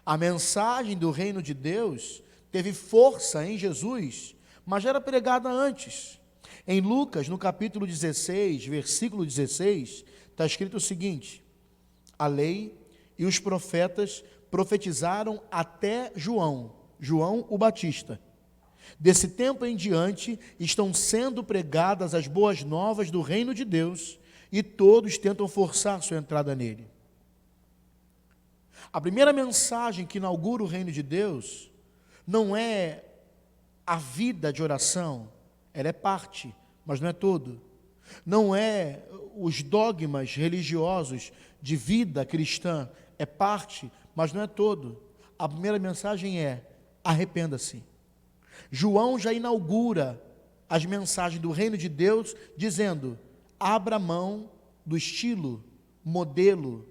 A mensagem do reino de Deus teve força em Jesus, mas já era pregada antes. Em Lucas, no capítulo 16, versículo 16, está escrito o seguinte: a lei e os profetas profetizaram até João o Batista. Desse tempo em diante, estão sendo pregadas as boas novas do reino de Deus, e todos tentam forçar sua entrada nele. A primeira mensagem que inaugura o reino de Deus não é a vida de oração, ela é parte, mas não é todo. Não é os dogmas religiosos de vida cristã, é parte, mas não é todo. A primeira mensagem é: arrependa-se. João já inaugura as mensagens do reino de Deus dizendo: abra mão do estilo, modelo,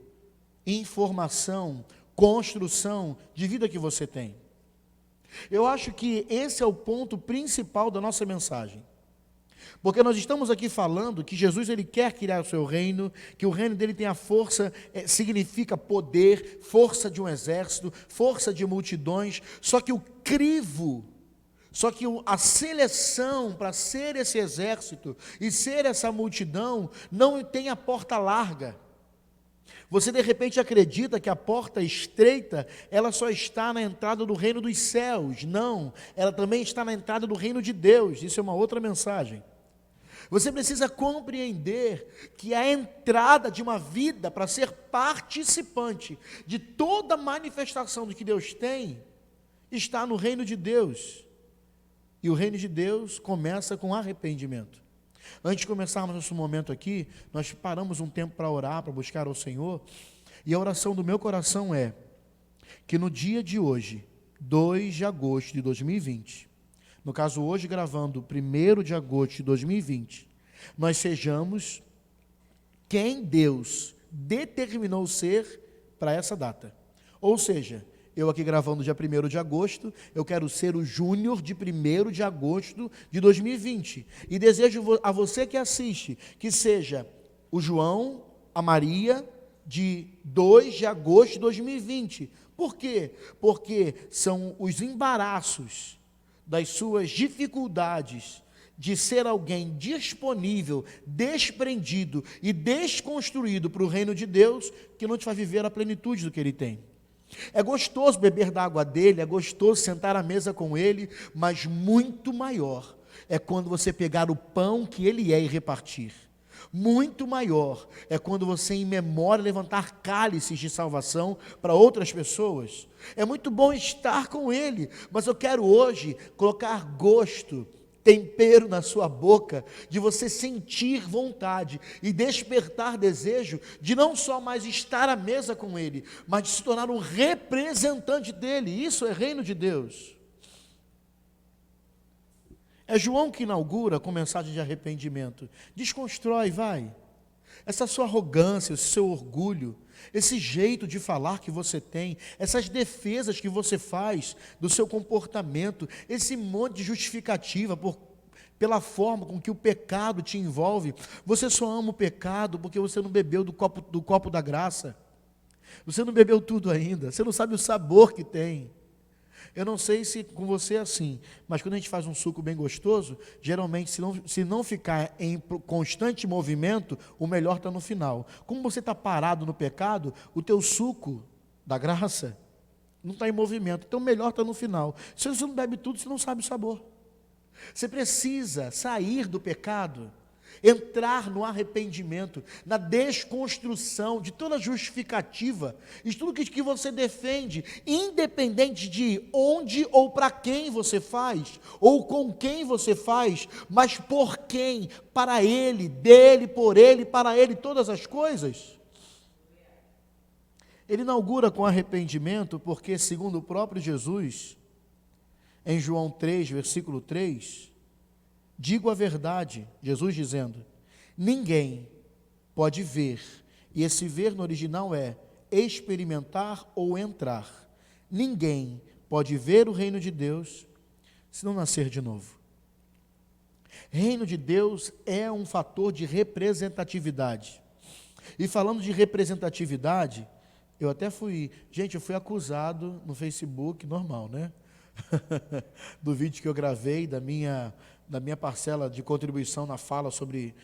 informação, construção de vida que você tem. Eu acho que esse é o ponto principal da nossa mensagem. Porque nós estamos aqui falando que Jesus ele quer criar o seu reino, que o reino dele tem a força, significa poder, força de um exército, força de multidões, só que a seleção para ser esse exército e ser essa multidão não tem a porta larga. Você de repente acredita que a porta estreita, ela só está na entrada do reino dos céus. Não, ela também está na entrada do reino de Deus. Isso é uma outra mensagem. Você precisa compreender que a entrada de uma vida para ser participante de toda manifestação do que Deus tem, está no reino de Deus. E o reino de Deus começa com arrependimento. Antes de começarmos nosso momento aqui, nós paramos um tempo para orar, para buscar ao Senhor. E a oração do meu coração é que no dia de hoje, 2 de agosto de 2020, no caso hoje gravando 1º de agosto de 2020, nós sejamos quem Deus determinou ser para essa data. Ou seja, eu aqui gravando dia 1º de agosto, eu quero ser o Júnior de 1º de agosto de 2020. E desejo a você que assiste, que seja o João, a Maria, de 2 de agosto de 2020. Por quê? Porque são os embaraços das suas dificuldades de ser alguém disponível, desprendido e desconstruído para o reino de Deus, que não te faz viver a plenitude do que Ele tem. É gostoso beber da água dele, é gostoso sentar à mesa com ele, mas muito maior é quando você pegar o pão que ele é e repartir. Muito maior é quando você, em memória, levantar cálices de salvação para outras pessoas. É muito bom estar com ele, mas eu quero hoje colocar gosto, tempero na sua boca, de você sentir vontade e despertar desejo de não só mais estar à mesa com ele, mas de se tornar um representante dele. Isso é reino de Deus. É João que inaugura com mensagem de arrependimento. Desconstrói, vai. Essa sua arrogância, esse seu orgulho, esse jeito de falar que você tem, essas defesas que você faz do seu comportamento, esse monte de justificativa pela forma com que o pecado te envolve. Você só ama o pecado porque você não bebeu do copo da graça. Você não bebeu tudo ainda, você não sabe o sabor que tem. Eu não sei se com você é assim, mas quando a gente faz um suco bem gostoso, geralmente, se não ficar em constante movimento, o melhor está no final. Como você está parado no pecado, o teu suco da graça não está em movimento, então o melhor está no final. Se você não bebe tudo, você não sabe o sabor. Você precisa sair do pecado, entrar no arrependimento, na desconstrução de toda justificativa, de tudo que você defende, independente de onde ou para quem você faz, ou com quem você faz, mas por quem, para Ele, dele, por Ele, para Ele, todas as coisas. Ele inaugura com arrependimento, porque segundo o próprio Jesus, em João 3, versículo 3, digo a verdade, Jesus dizendo, ninguém pode ver, e esse ver no original é experimentar ou entrar. Ninguém pode ver o reino de Deus se não nascer de novo. Reino de Deus é um fator de representatividade. E falando de representatividade, eu fui acusado no Facebook, normal, né? Do vídeo que eu gravei da minha parcela de contribuição na fala sobre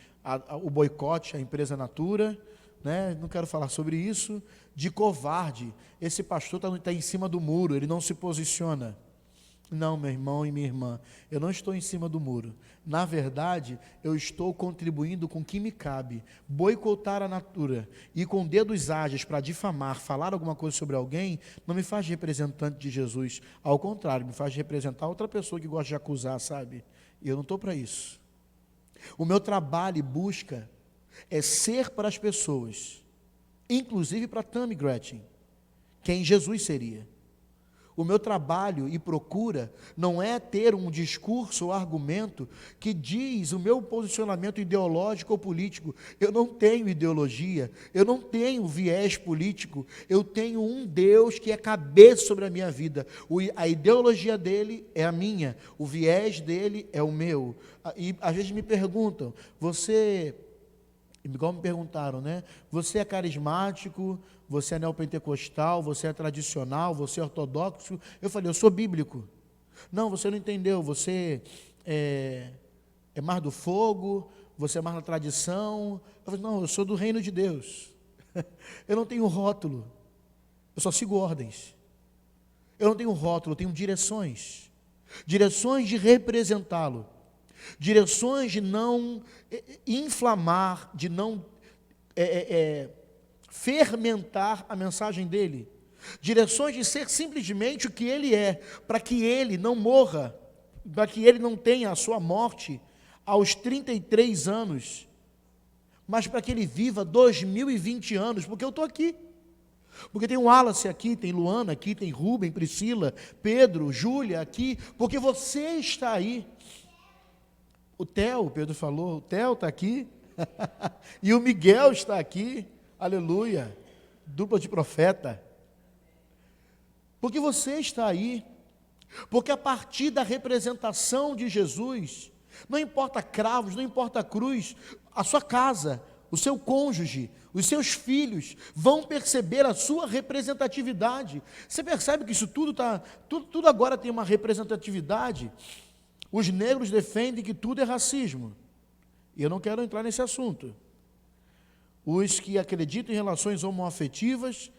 o boicote à empresa Natura, né? Não quero falar sobre isso, de covarde. Esse pastor está em cima do muro, ele não se posiciona. Não, meu irmão e minha irmã, eu não estou em cima do muro. Na verdade, eu estou contribuindo com o que me cabe. Boicotar a Natura e com dedos ágeis para difamar, falar alguma coisa sobre alguém, não me faz representante de Jesus. Ao contrário, me faz representar outra pessoa que gosta de acusar, sabe? E eu não estou para isso. O meu trabalho e busca é ser para as pessoas, inclusive para Tammy Gretchen, quem Jesus seria. O meu trabalho e procura não é ter um discurso ou argumento que diz o meu posicionamento ideológico ou político. Eu não tenho ideologia, eu não tenho viés político, eu tenho um Deus que é cabeça sobre a minha vida. A ideologia dele é a minha, o viés dele é o meu. E às vezes me perguntam, igual me perguntaram, né? Você é carismático, você é neopentecostal, você é tradicional, você é ortodoxo? Eu falei, eu sou bíblico. Não, você não entendeu, você é mais do fogo, você é mais da tradição. Eu falei, não, eu sou do reino de Deus. Eu não tenho rótulo, eu só sigo ordens. Eu não tenho rótulo, eu tenho direções. Direções de representá-lo. Direções de não inflamar, de não fermentar a mensagem dele. Direções de ser simplesmente o que ele é, para que ele não morra, para que ele não tenha a sua morte aos 33 anos, mas para que ele viva 2020 anos, porque eu estou aqui. Porque tem o Wallace aqui, tem Luana aqui, tem Rubem, Priscila, Pedro, Júlia aqui, porque você está aí. O Theo, o Pedro falou, o Theo está aqui, e o Miguel está aqui, aleluia, dupla de profeta. Porque você está aí, porque a partir da representação de Jesus, não importa cravos, não importa cruz, a sua casa, o seu cônjuge, os seus filhos vão perceber a sua representatividade. Você percebe que isso tudo agora tem uma representatividade? Os negros defendem que tudo é racismo. E eu não quero entrar nesse assunto. Os que acreditam em relações homoafetivas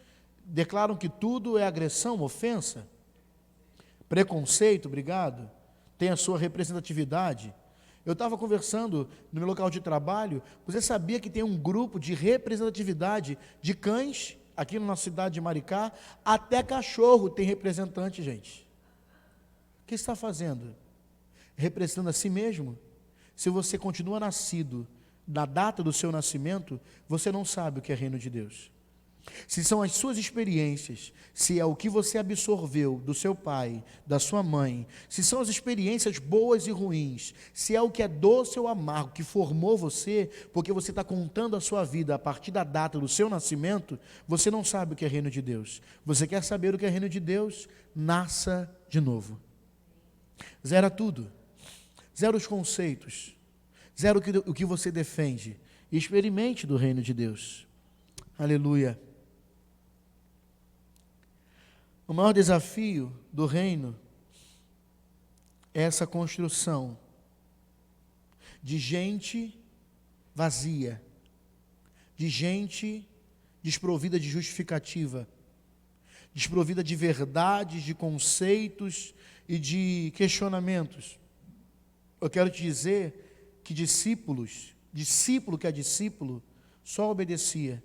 declaram que tudo é agressão, ofensa. Preconceito, obrigado, tem a sua representatividade. Eu estava conversando no meu local de trabalho, você sabia que tem um grupo de representatividade de cães, aqui na nossa cidade de Maricá, até cachorro tem representante, gente. O que você está fazendo? Representando a si mesmo? Se você continua nascido na data do seu nascimento, você não sabe o que é reino de Deus. Se são as suas experiências, se é o que você absorveu do seu pai, da sua mãe, se são as experiências boas e ruins, se é o que é doce ou amargo, que formou você, porque você está contando a sua vida a partir da data do seu nascimento, você não sabe o que é reino de Deus. Você quer saber o que é reino de Deus? Nasça de novo. Zera tudo. Zera os conceitos. Zera o que você defende. E experimente do reino de Deus. Aleluia. O maior desafio do reino é essa construção de gente vazia, de gente desprovida de justificativa, desprovida de verdades, de conceitos e de questionamentos. Eu quero te dizer que discípulo que é discípulo, só obedecia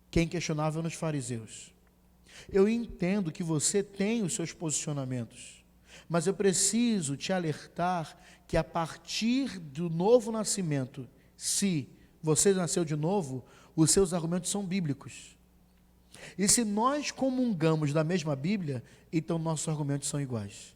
quem questionava nos fariseus. Eu entendo que você tem os seus posicionamentos, mas eu preciso te alertar que a partir do novo nascimento, se você nasceu de novo, os seus argumentos são bíblicos. E se nós comungamos da mesma Bíblia, então nossos argumentos são iguais.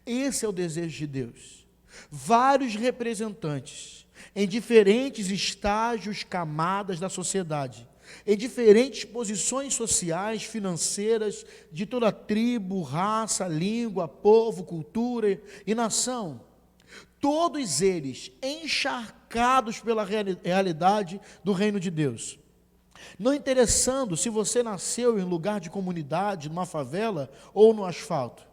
Esse é o desejo de Deus. Vários representantes em diferentes estágios, camadas da sociedade, em diferentes posições sociais, financeiras, de toda tribo, raça, língua, povo, cultura e nação. Todos eles encharcados pela realidade do reino de Deus. Não interessando se você nasceu em lugar de comunidade, numa favela ou no asfalto.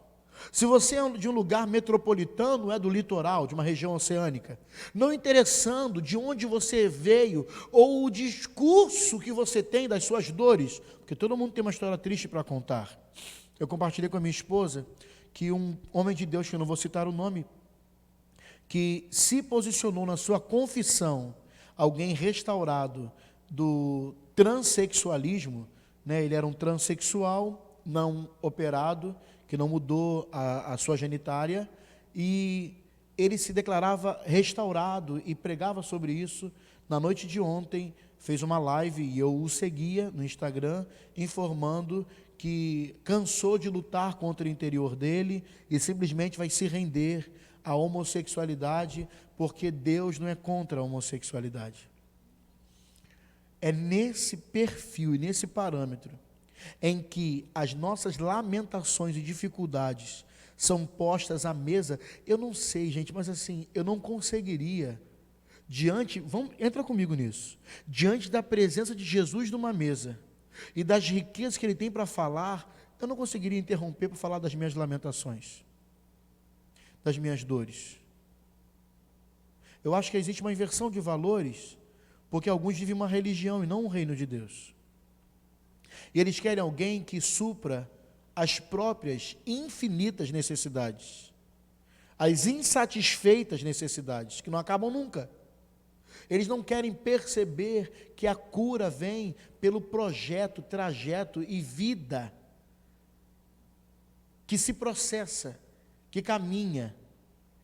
Se você é de um lugar metropolitano, é do litoral, de uma região oceânica. Não interessando de onde você veio ou o discurso que você tem das suas dores, porque todo mundo tem uma história triste para contar. Eu compartilhei com a minha esposa que um homem de Deus, que eu não vou citar o nome, que se posicionou na sua confissão, alguém restaurado do transexualismo, né? Ele era um transexual não operado, que não mudou a sua genitária, e ele se declarava restaurado e pregava sobre isso. Na noite de ontem, fez uma live e eu o seguia no Instagram, informando que cansou de lutar contra o interior dele e simplesmente vai se render à homossexualidade, porque Deus não é contra a homossexualidade. É nesse perfil e nesse parâmetro em que as nossas lamentações e dificuldades são postas à mesa. Eu não sei, gente, mas assim, eu não conseguiria, entra comigo nisso, diante da presença de Jesus numa mesa, e das riquezas que Ele tem para falar, eu não conseguiria interromper para falar das minhas lamentações, das minhas dores. Eu acho que existe uma inversão de valores, porque alguns vivem uma religião e não um reino de Deus. E eles querem alguém que supra as próprias infinitas necessidades, as insatisfeitas necessidades, que não acabam nunca. Eles não querem perceber que a cura vem pelo projeto, trajeto e vida que se processa, que caminha,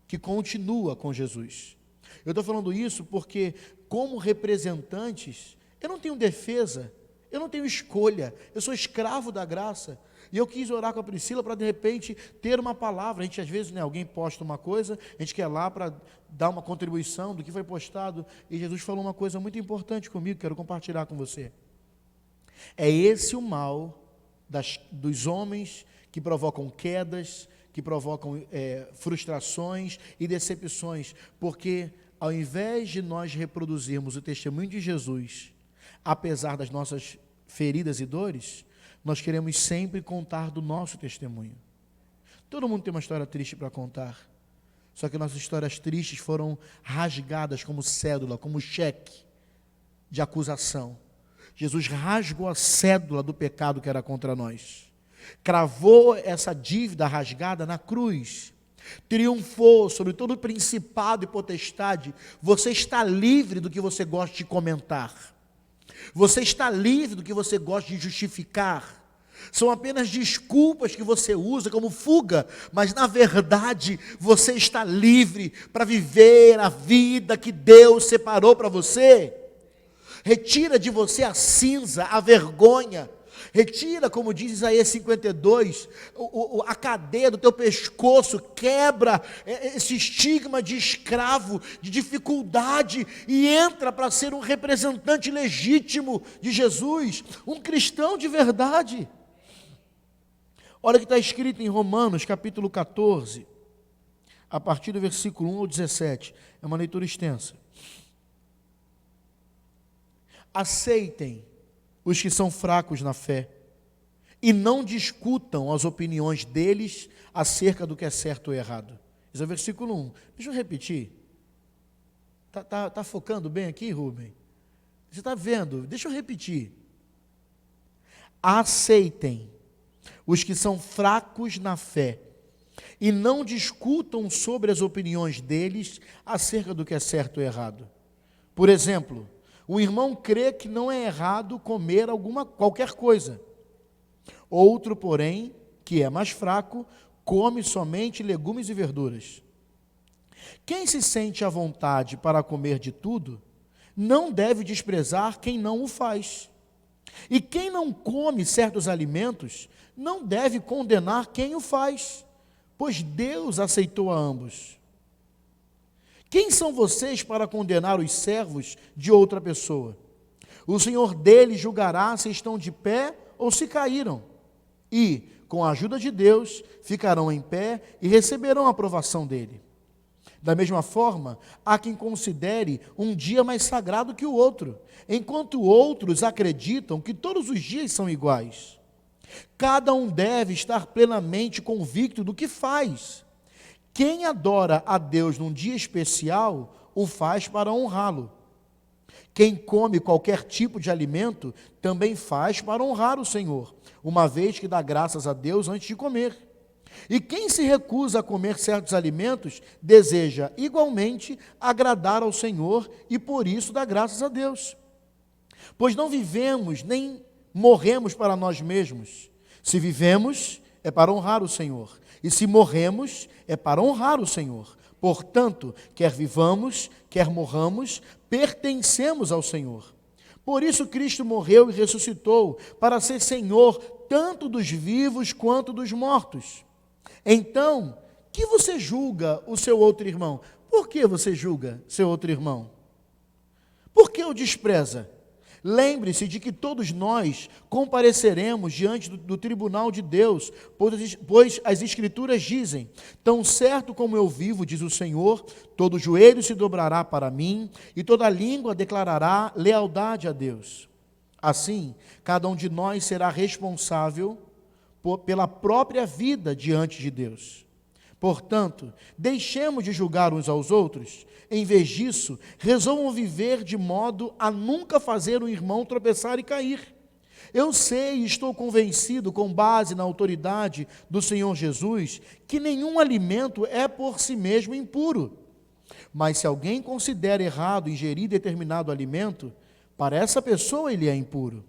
que continua com Jesus. Eu estou falando isso porque, como representantes, eu não tenho defesa Eu não tenho escolha, eu sou escravo da graça. E eu quis orar com a Priscila para, de repente, ter uma palavra. A gente, às vezes, alguém posta uma coisa, a gente quer lá para dar uma contribuição do que foi postado. E Jesus falou uma coisa muito importante comigo, quero compartilhar com você. É esse o mal dos homens que provocam quedas, que provocam frustrações e decepções. Porque, ao invés de nós reproduzirmos o testemunho de Jesus, apesar das nossas feridas e dores, nós queremos sempre contar do nosso testemunho. Todo mundo tem uma história triste para contar. Só que nossas histórias tristes foram rasgadas como cédula, como cheque de acusação. Jesus rasgou a cédula do pecado que era contra nós. Cravou essa dívida rasgada na cruz. Triunfou sobre todo o principado e potestade. Você está livre do que você gosta de comentar. Você está livre do que você gosta de justificar. São apenas desculpas que você usa como fuga, mas na verdade você está livre para viver a vida que Deus separou para você. Retira de você a cinza, a vergonha. Retira, como diz Isaías 52, a cadeia do teu pescoço, quebra esse estigma de escravo, de dificuldade, e entra para ser um representante legítimo de Jesus, um cristão de verdade. Olha o que está escrito em Romanos, capítulo 14, a partir do versículo 1 ao 17, é uma leitura extensa. Aceitem os que são fracos na fé, e não discutam as opiniões deles acerca do que é certo ou errado. Esse é o versículo 1. Deixa eu repetir. Tá focando bem aqui, Rubem? Você está vendo? Deixa eu repetir. Aceitem os que são fracos na fé, e não discutam sobre as opiniões deles acerca do que é certo ou errado. Por exemplo, o irmão crê que não é errado comer qualquer coisa. Outro, porém, que é mais fraco, come somente legumes e verduras. Quem se sente à vontade para comer de tudo, não deve desprezar quem não o faz. E quem não come certos alimentos, não deve condenar quem o faz, pois Deus aceitou a ambos. Quem são vocês para condenar os servos de outra pessoa? O Senhor deles julgará se estão de pé ou se caíram. E, com a ajuda de Deus, ficarão em pé e receberão a aprovação dele. Da mesma forma, há quem considere um dia mais sagrado que o outro, enquanto outros acreditam que todos os dias são iguais. Cada um deve estar plenamente convicto do que faz. Quem adora a Deus num dia especial, o faz para honrá-lo. Quem come qualquer tipo de alimento, também faz para honrar o Senhor, uma vez que dá graças a Deus antes de comer. E quem se recusa a comer certos alimentos, deseja igualmente agradar ao Senhor e por isso dá graças a Deus. Pois não vivemos nem morremos para nós mesmos. Se vivemos, é para honrar o Senhor. E se morremos, é para honrar o Senhor. Portanto, quer vivamos, quer morramos, pertencemos ao Senhor. Por isso Cristo morreu e ressuscitou, para ser Senhor tanto dos vivos quanto dos mortos. Então, que você julga o seu outro irmão? Por que você julga seu outro irmão? Por que o despreza? Lembre-se de que todos nós compareceremos diante do tribunal de Deus, pois as Escrituras dizem: tão certo como eu vivo, diz o Senhor, todo joelho se dobrará para mim e toda língua declarará lealdade a Deus. Assim, cada um de nós será responsável pela própria vida diante de Deus. Portanto, deixemos de julgar uns aos outros. Em vez disso, resolvam viver de modo a nunca fazer o irmão tropeçar e cair. Eu sei e estou convencido, com base na autoridade do Senhor Jesus, que nenhum alimento é por si mesmo impuro. Mas se alguém considera errado ingerir determinado alimento, para essa pessoa ele é impuro.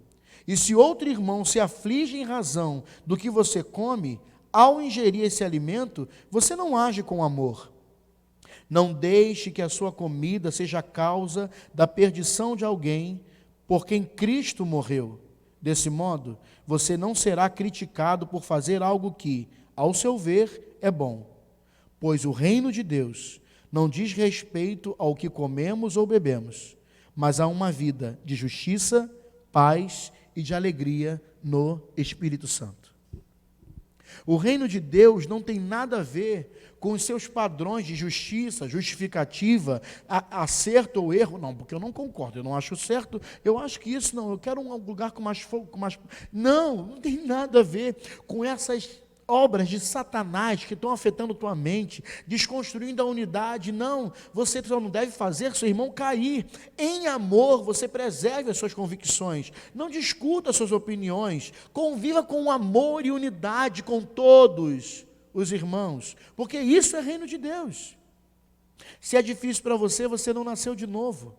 E se outro irmão se aflige em razão do que você come, ao ingerir esse alimento, você não age com amor. Não deixe que a sua comida seja a causa da perdição de alguém por quem Cristo morreu. Desse modo, você não será criticado por fazer algo que, ao seu ver, é bom, pois o reino de Deus não diz respeito ao que comemos ou bebemos, mas a uma vida de justiça, paz e de alegria no Espírito Santo. O reino de Deus não tem nada a ver com os seus padrões de justiça, justificativa, acerto ou erro. Não, porque eu não concordo, eu não acho certo, eu acho que isso não, eu quero um lugar com mais fogo, com mais... Não tem nada a ver com essas obras de Satanás que estão afetando tua mente, desconstruindo a unidade. Não, você só não deve fazer seu irmão cair. Em amor, você preserve as suas convicções, não discuta as suas opiniões, conviva com amor e unidade com todos os irmãos, porque isso é reino de Deus. Se é difícil para você, você não nasceu de novo.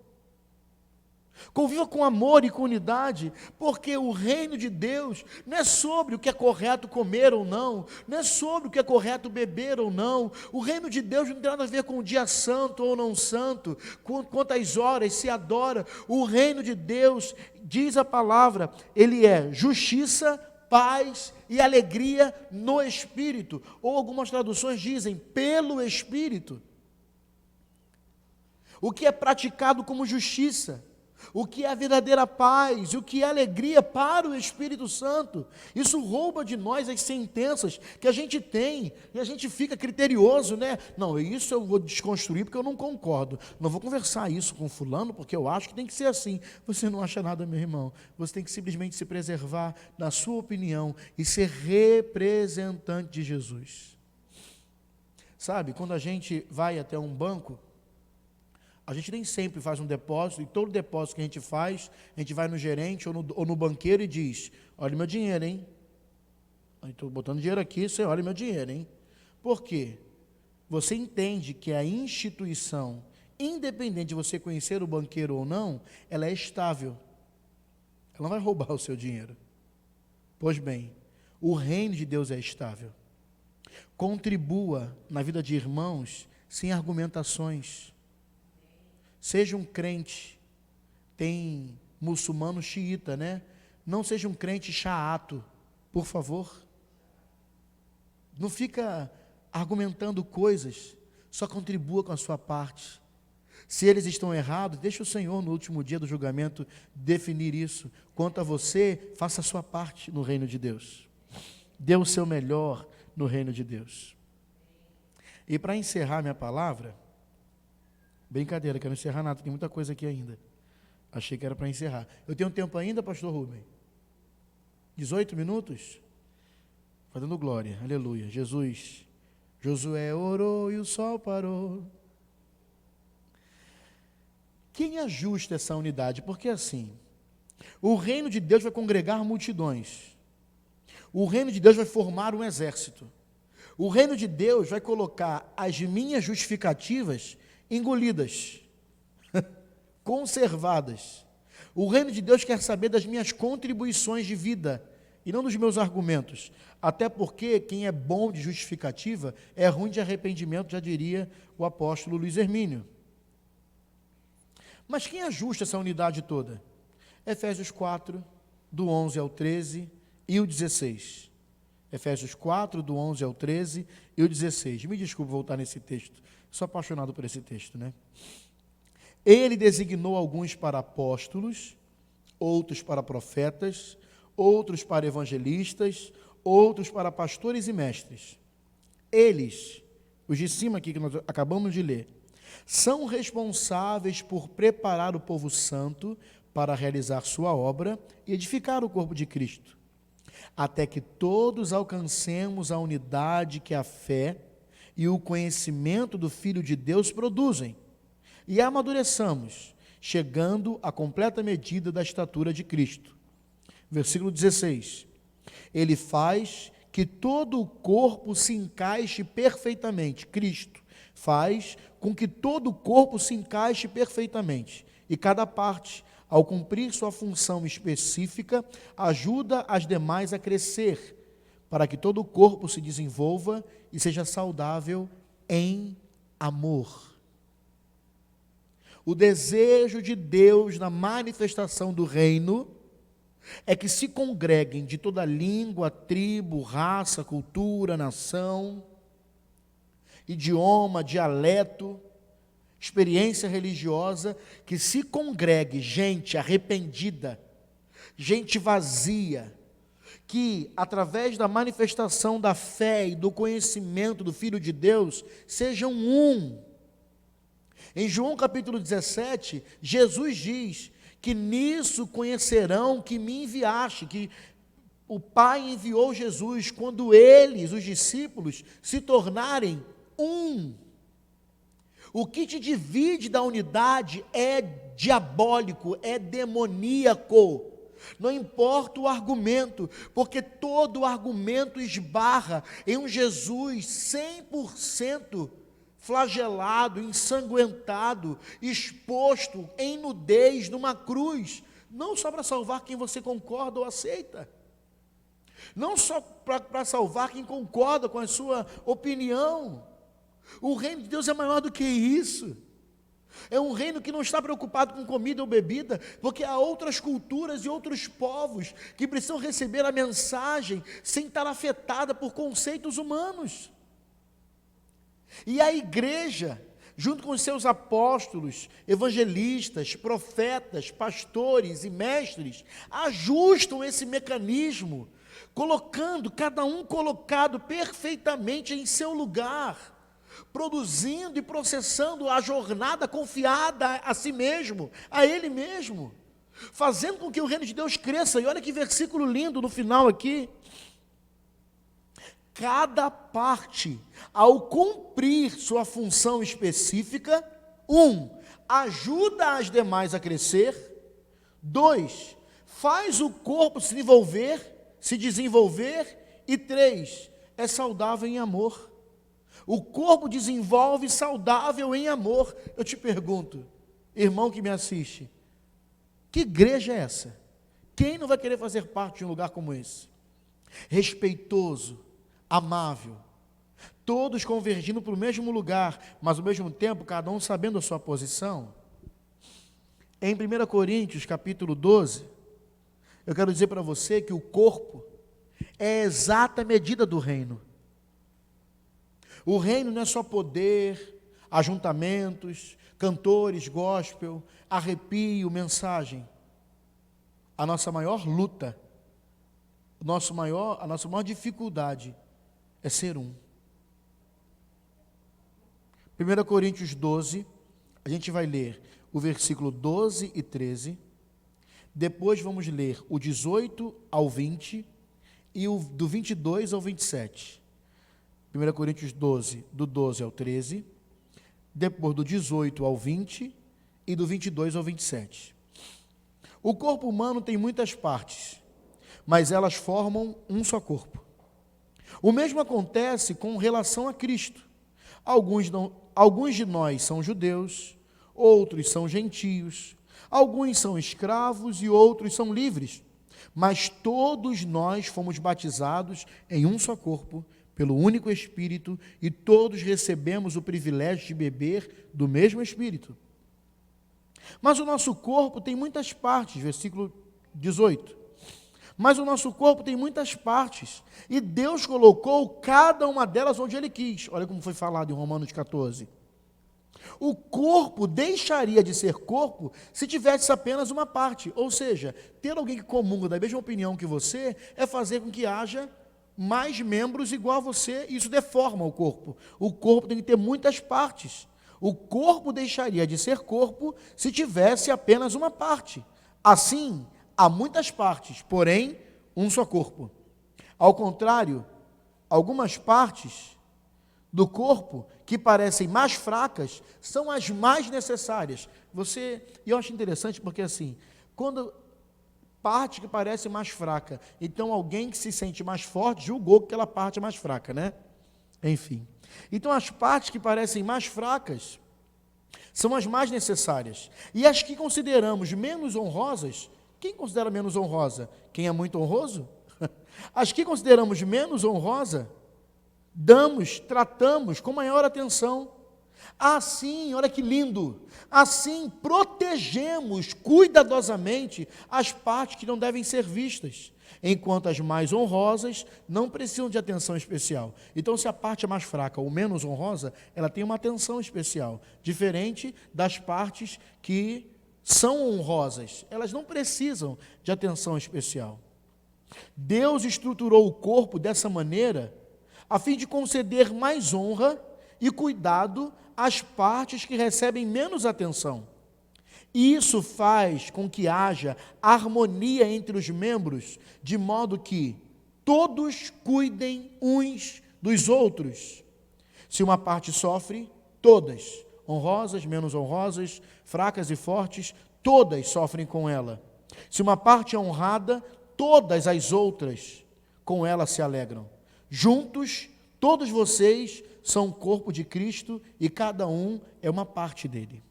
Conviva com amor e com unidade, porque o reino de Deus não é sobre o que é correto comer ou não, não é sobre o que é correto beber ou não. O reino de Deus não tem nada a ver com o dia santo ou não santo, com quantas horas se adora. O reino de Deus, diz a palavra, ele é justiça, paz e alegria no Espírito, ou algumas traduções dizem, pelo Espírito. O que é praticado como justiça, o que é a verdadeira paz, e o que é alegria para o Espírito Santo. Isso rouba de nós as sentenças que a gente tem, e a gente fica criterioso, né? Não, isso eu vou desconstruir porque eu não concordo. Não vou conversar isso com fulano porque eu acho que tem que ser assim. Você não acha nada, meu irmão. Você tem que simplesmente se preservar na sua opinião e ser representante de Jesus. Sabe, quando a gente vai até um banco, a gente nem sempre faz um depósito, e todo depósito que a gente faz, a gente vai no gerente ou no banqueiro e diz, olha meu dinheiro, hein? Estou botando dinheiro aqui, você olha meu dinheiro, hein? Por quê? Você entende que a instituição, independente de você conhecer o banqueiro ou não, ela é estável. Ela não vai roubar o seu dinheiro. Pois bem, o reino de Deus é estável. Contribua na vida de irmãos sem argumentações. Seja um crente, tem muçulmano xiita, né? Não seja um crente chato, por favor. Não fica argumentando coisas, só contribua com a sua parte. Se eles estão errados, deixa o Senhor no último dia do julgamento definir isso. Quanto a você, faça a sua parte no reino de Deus. Dê o seu melhor no reino de Deus. E para encerrar minha palavra, brincadeira, quero encerrar nada, tem muita coisa aqui ainda. Achei que era para encerrar. Eu tenho tempo ainda, pastor Rubem? 18 minutos? Vai dando glória, aleluia. Jesus, Josué orou e o sol parou. Quem ajusta essa unidade? Porque assim, o reino de Deus vai congregar multidões. O reino de Deus vai formar um exército. O reino de Deus vai colocar as minhas justificativas engolidas, conservadas. O reino de Deus quer saber das minhas contribuições de vida e não dos meus argumentos, até porque quem é bom de justificativa é ruim de arrependimento, já diria o apóstolo Luiz Hermínio. Mas quem ajusta essa unidade toda? Efésios 4, do 11 ao 13 e o 16. Efésios 4, do 11 ao 13 e o 16. Me desculpe voltar nesse texto. Sou apaixonado por esse texto, né? Ele designou alguns para apóstolos, outros para profetas, outros para evangelistas, outros para pastores e mestres. Eles, os de cima aqui que nós acabamos de ler, são responsáveis por preparar o povo santo para realizar sua obra e edificar o corpo de Cristo, até que todos alcancemos a unidade que a fé e o conhecimento do Filho de Deus produzem, e amadureçamos, chegando à completa medida da estatura de Cristo. Versículo 16. Ele faz que todo o corpo se encaixe perfeitamente. Cristo faz com que todo o corpo se encaixe perfeitamente, e cada parte, ao cumprir sua função específica, ajuda as demais a crescer, para que todo o corpo se desenvolva e seja saudável em amor. O desejo de Deus na manifestação do reino é que se congreguem de toda língua, tribo, raça, cultura, nação, idioma, dialeto, experiência religiosa, que se congregue gente arrependida, gente vazia, que através da manifestação da fé e do conhecimento do Filho de Deus, sejam um. Em João capítulo 17, Jesus diz que nisso conhecerão que me enviaste, que o Pai enviou Jesus, quando eles, os discípulos, se tornarem um. O que te divide da unidade é diabólico, é demoníaco. Não importa o argumento, porque todo argumento esbarra em um Jesus 100% flagelado, ensanguentado, exposto em nudez numa cruz, não só para salvar quem você concorda ou aceita, não só para salvar quem concorda com a sua opinião. O reino de Deus é maior do que isso. É um reino que não está preocupado com comida ou bebida, porque há outras culturas e outros povos que precisam receber a mensagem sem estar afetada por conceitos humanos. E a igreja, junto com os seus apóstolos, evangelistas, profetas, pastores e mestres, ajustam esse mecanismo, colocando, cada um colocado perfeitamente em seu lugar, produzindo e processando a jornada confiada a si mesmo, a ele mesmo, fazendo com que o reino de Deus cresça. E olha que versículo lindo no final aqui. Cada parte, ao cumprir sua função específica, 1, ajuda as demais a crescer. 2, faz o corpo se desenvolver. E 3, é saudável em amor. O corpo desenvolve saudável em amor. Eu te pergunto, irmão que me assiste, que igreja é essa? Quem não vai querer fazer parte de um lugar como esse? Respeitoso, amável, todos convergindo para o mesmo lugar, mas ao mesmo tempo cada um sabendo a sua posição. Em 1 Coríntios capítulo 12, eu quero dizer para você que o corpo é a exata medida do reino. O reino não é só poder, ajuntamentos, cantores, gospel, arrepio, mensagem. A nossa maior luta, a nossa maior dificuldade é ser um. 1 Coríntios 12, a gente vai ler o versículo 12 e 13, depois vamos ler o 18 ao 20 e o do 22 ao 27. 1 Coríntios 12, do 12 ao 13, depois do 18 ao 20 e do 22 ao 27. O corpo humano tem muitas partes, mas elas formam um só corpo. O mesmo acontece com relação a Cristo. Alguns de nós são judeus, outros são gentios, alguns são escravos e outros são livres, mas todos nós fomos batizados em um só corpo, pelo único Espírito, e todos recebemos o privilégio de beber do mesmo Espírito. Mas o nosso corpo tem muitas partes, versículo 18. Mas o nosso corpo tem muitas partes, e Deus colocou cada uma delas onde Ele quis. Olha como foi falado em Romanos 14. O corpo deixaria de ser corpo se tivesse apenas uma parte, ou seja, ter alguém que comunga da mesma opinião que você é fazer com que haja mais membros igual a você, e isso deforma o corpo. O corpo tem que ter muitas partes. O corpo deixaria de ser corpo se tivesse apenas uma parte. Assim, há muitas partes, porém, um só corpo. Ao contrário, algumas partes do corpo que parecem mais fracas são as mais necessárias. E eu acho interessante porque assim, quando parte que parece mais fraca, então alguém que se sente mais forte julgou que aquela parte é mais fraca, né? Enfim. Então as partes que parecem mais fracas são as mais necessárias. E as que consideramos menos honrosas, quem considera menos honrosa? Quem é muito honroso? As que consideramos menos honrosa, tratamos com maior atenção. Assim, olha que lindo, assim protegemos cuidadosamente as partes que não devem ser vistas, enquanto as mais honrosas não precisam de atenção especial. Então, se a parte é mais fraca ou menos honrosa, ela tem uma atenção especial, diferente das partes que são honrosas, elas não precisam de atenção especial. Deus estruturou o corpo dessa maneira, a fim de conceder mais honra e cuidado às partes que recebem menos atenção. E isso faz com que haja harmonia entre os membros, de modo que todos cuidem uns dos outros. Se uma parte sofre, todas, honrosas, menos honrosas, fracas e fortes, todas sofrem com ela. Se uma parte é honrada, todas as outras com ela se alegram. Juntos, todos vocês são o corpo de Cristo e cada um é uma parte dele.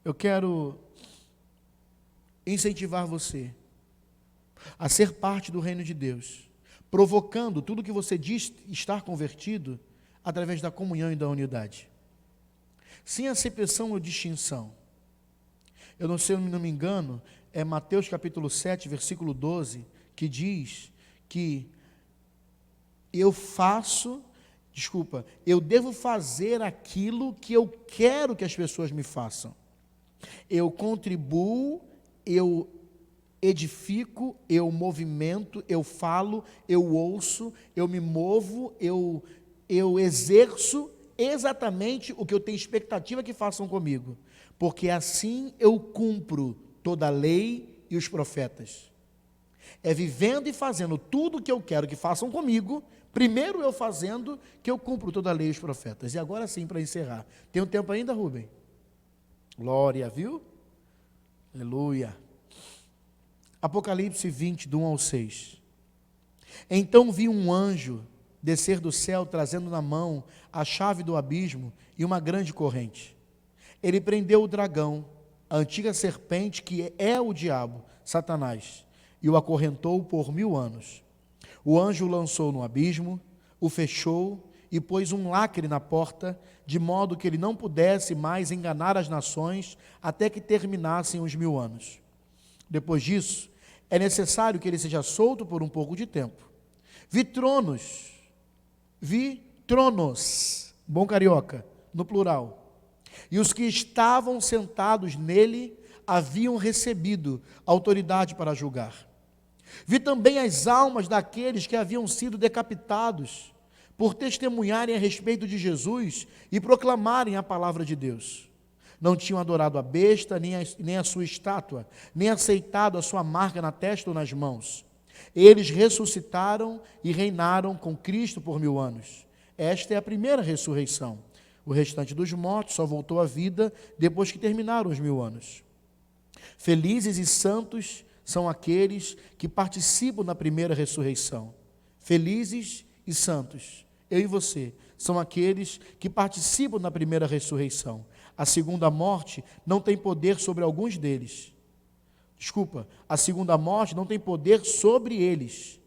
Eu quero incentivar você a ser parte do reino de Deus, provocando tudo que você diz estar convertido através da comunhão e da unidade. Sem acepção ou distinção. Eu não sei, se não me engano, é Mateus capítulo 7, versículo 12, que diz que eu devo fazer aquilo que eu quero que as pessoas me façam. Eu contribuo, eu edifico, eu movimento, eu falo, eu ouço, eu me movo, eu exerço exatamente o que eu tenho expectativa que façam comigo, porque assim eu cumpro toda a lei e os profetas. É vivendo e fazendo tudo o que eu quero que façam comigo, primeiro eu fazendo, que eu cumpro toda a lei e os profetas. E agora sim, para encerrar. Tem um tempo ainda, Rubem? Glória, viu? Aleluia. Apocalipse 20, do 1 ao 6. Então vi um anjo descer do céu, trazendo na mão a chave do abismo e uma grande corrente. Ele prendeu o dragão, a antiga serpente, que é o diabo, Satanás, e o acorrentou por 1000 anos. O anjo o lançou no abismo, o fechou e pôs um lacre na porta, de modo que ele não pudesse mais enganar as nações até que terminassem os 1000 anos. Depois disso, é necessário que ele seja solto por um pouco de tempo. Vi tronos, bom carioca, no plural, e os que estavam sentados nele haviam recebido autoridade para julgar. Vi também as almas daqueles que haviam sido decapitados por testemunharem a respeito de Jesus e proclamarem a palavra de Deus. Não tinham adorado a besta, nem a sua estátua, nem aceitado a sua marca na testa ou nas mãos. Eles ressuscitaram e reinaram com Cristo por 1000 anos. Esta é a primeira ressurreição. O restante dos mortos só voltou à vida depois que terminaram os 1000 anos. Felizes e santos são aqueles que participam da primeira ressurreição. Felizes e santos, eu e você, são aqueles que participam da primeira ressurreição. A segunda morte não tem poder sobre alguns deles. A segunda morte não tem poder sobre eles,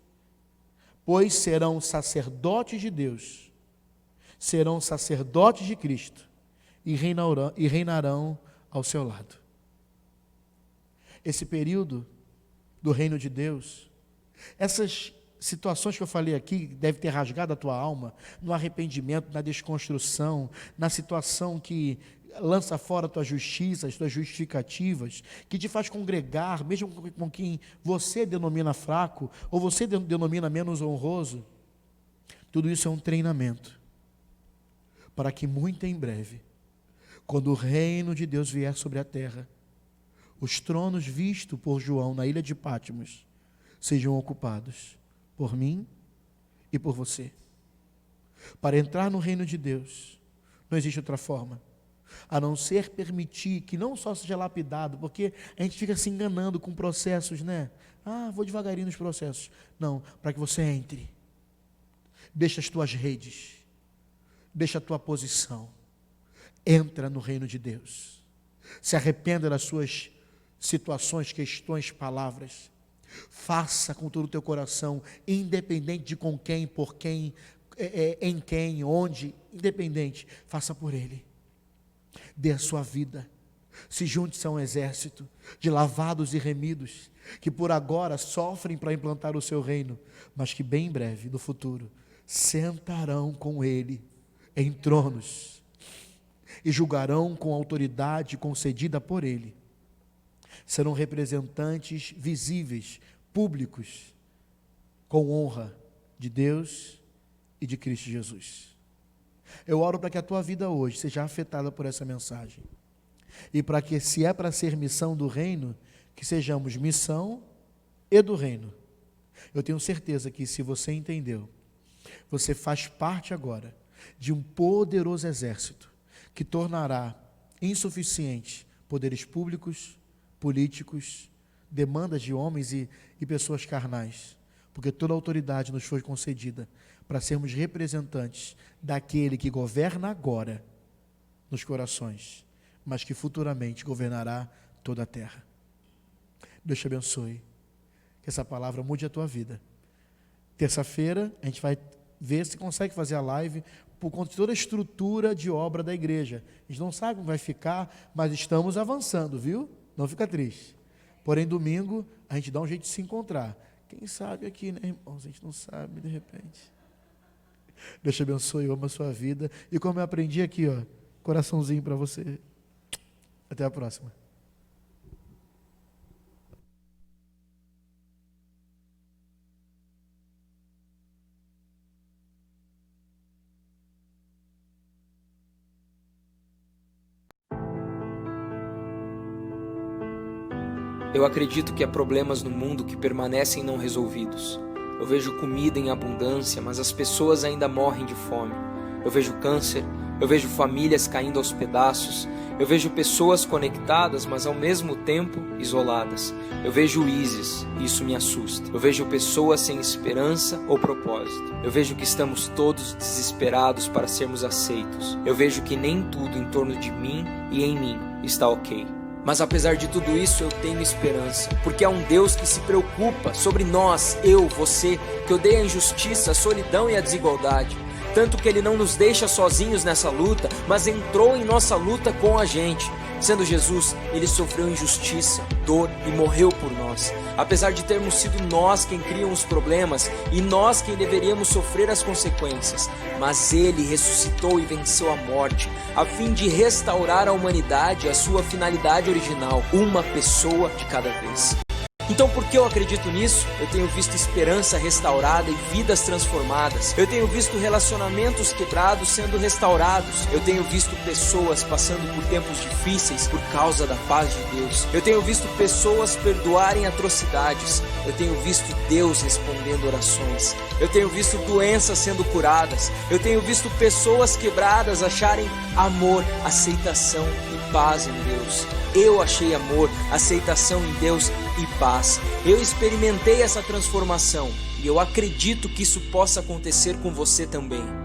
pois serão sacerdotes de Deus, serão sacerdotes de Cristo e reinarão ao seu lado. Esse período do reino de Deus, essas situações que eu falei aqui, deve ter rasgado a tua alma, no arrependimento, na desconstrução, na situação que lança fora a tua justiça, as tuas justificativas, que te faz congregar, mesmo com quem você denomina fraco, ou você denomina menos honroso. Tudo isso é um treinamento, para que muito em breve, quando o reino de Deus vier sobre a terra, os tronos vistos por João na ilha de Patmos sejam ocupados por mim e por você. Para entrar no reino de Deus, não existe outra forma, a não ser permitir que não só seja lapidado, porque a gente fica se enganando com processos, né? Vou devagarinho nos processos. Não, para que você entre, deixa as tuas redes, deixa a tua posição, entra no reino de Deus, se arrependa das suas situações, questões, palavras, faça com todo o teu coração, independente de com quem, por quem, em quem, onde, independente, faça por Ele. Dê a sua vida. Se junte-se a um exército de lavados e remidos, que por agora sofrem para implantar o seu reino, mas que bem em breve, no futuro, sentarão com Ele em tronos e julgarão com autoridade concedida por Ele. Serão representantes visíveis, públicos, com honra de Deus e de Cristo Jesus. Eu oro para que a tua vida hoje seja afetada por essa mensagem. E para que, se é para ser missão do reino, que sejamos missão e do reino. Eu tenho certeza que, se você entendeu, você faz parte agora de um poderoso exército que tornará insuficiente poderes públicos, políticos, demandas de homens e pessoas carnais, porque toda a autoridade nos foi concedida para sermos representantes daquele que governa agora nos corações, mas que futuramente governará toda a terra. Deus te abençoe, que essa palavra mude a tua vida. Terça-feira a gente vai ver se consegue fazer a live por conta de toda a estrutura de obra da igreja. A gente não sabe como vai ficar, mas estamos avançando, viu? Não fica triste. Porém, domingo a gente dá um jeito de se encontrar. Quem sabe aqui, né, irmãos? A gente não sabe, de repente. Deus te abençoe, eu amo a sua vida. E como eu aprendi aqui, ó, coraçãozinho para você. Até a próxima. Eu acredito que há problemas no mundo que permanecem não resolvidos. Eu vejo comida em abundância, mas as pessoas ainda morrem de fome. Eu vejo câncer, eu vejo famílias caindo aos pedaços, eu vejo pessoas conectadas, mas ao mesmo tempo isoladas. Eu vejo o ISIS, e isso me assusta. Eu vejo pessoas sem esperança ou propósito. Eu vejo que estamos todos desesperados para sermos aceitos. Eu vejo que nem tudo em torno de mim e em mim está ok. Mas apesar de tudo isso, eu tenho esperança, porque há um Deus que se preocupa sobre nós, eu, você, que odeia a injustiça, a solidão e a desigualdade. Tanto que Ele não nos deixa sozinhos nessa luta, mas entrou em nossa luta com a gente. Sendo Jesus, Ele sofreu injustiça, dor e morreu por nós. Apesar de termos sido nós quem criam os problemas e nós quem deveríamos sofrer as consequências, mas Ele ressuscitou e venceu a morte, a fim de restaurar a humanidade à sua finalidade original, uma pessoa de cada vez. Então, por que eu acredito nisso? Eu tenho visto esperança restaurada e vidas transformadas. Eu tenho visto relacionamentos quebrados sendo restaurados. Eu tenho visto pessoas passando por tempos difíceis por causa da paz de Deus. Eu tenho visto pessoas perdoarem atrocidades. Eu tenho visto Deus respondendo orações. Eu tenho visto doenças sendo curadas. Eu tenho visto pessoas quebradas acharem amor, aceitação e paz em Deus. Eu achei amor, aceitação em Deus e paz. Eu experimentei essa transformação e eu acredito que isso possa acontecer com você também.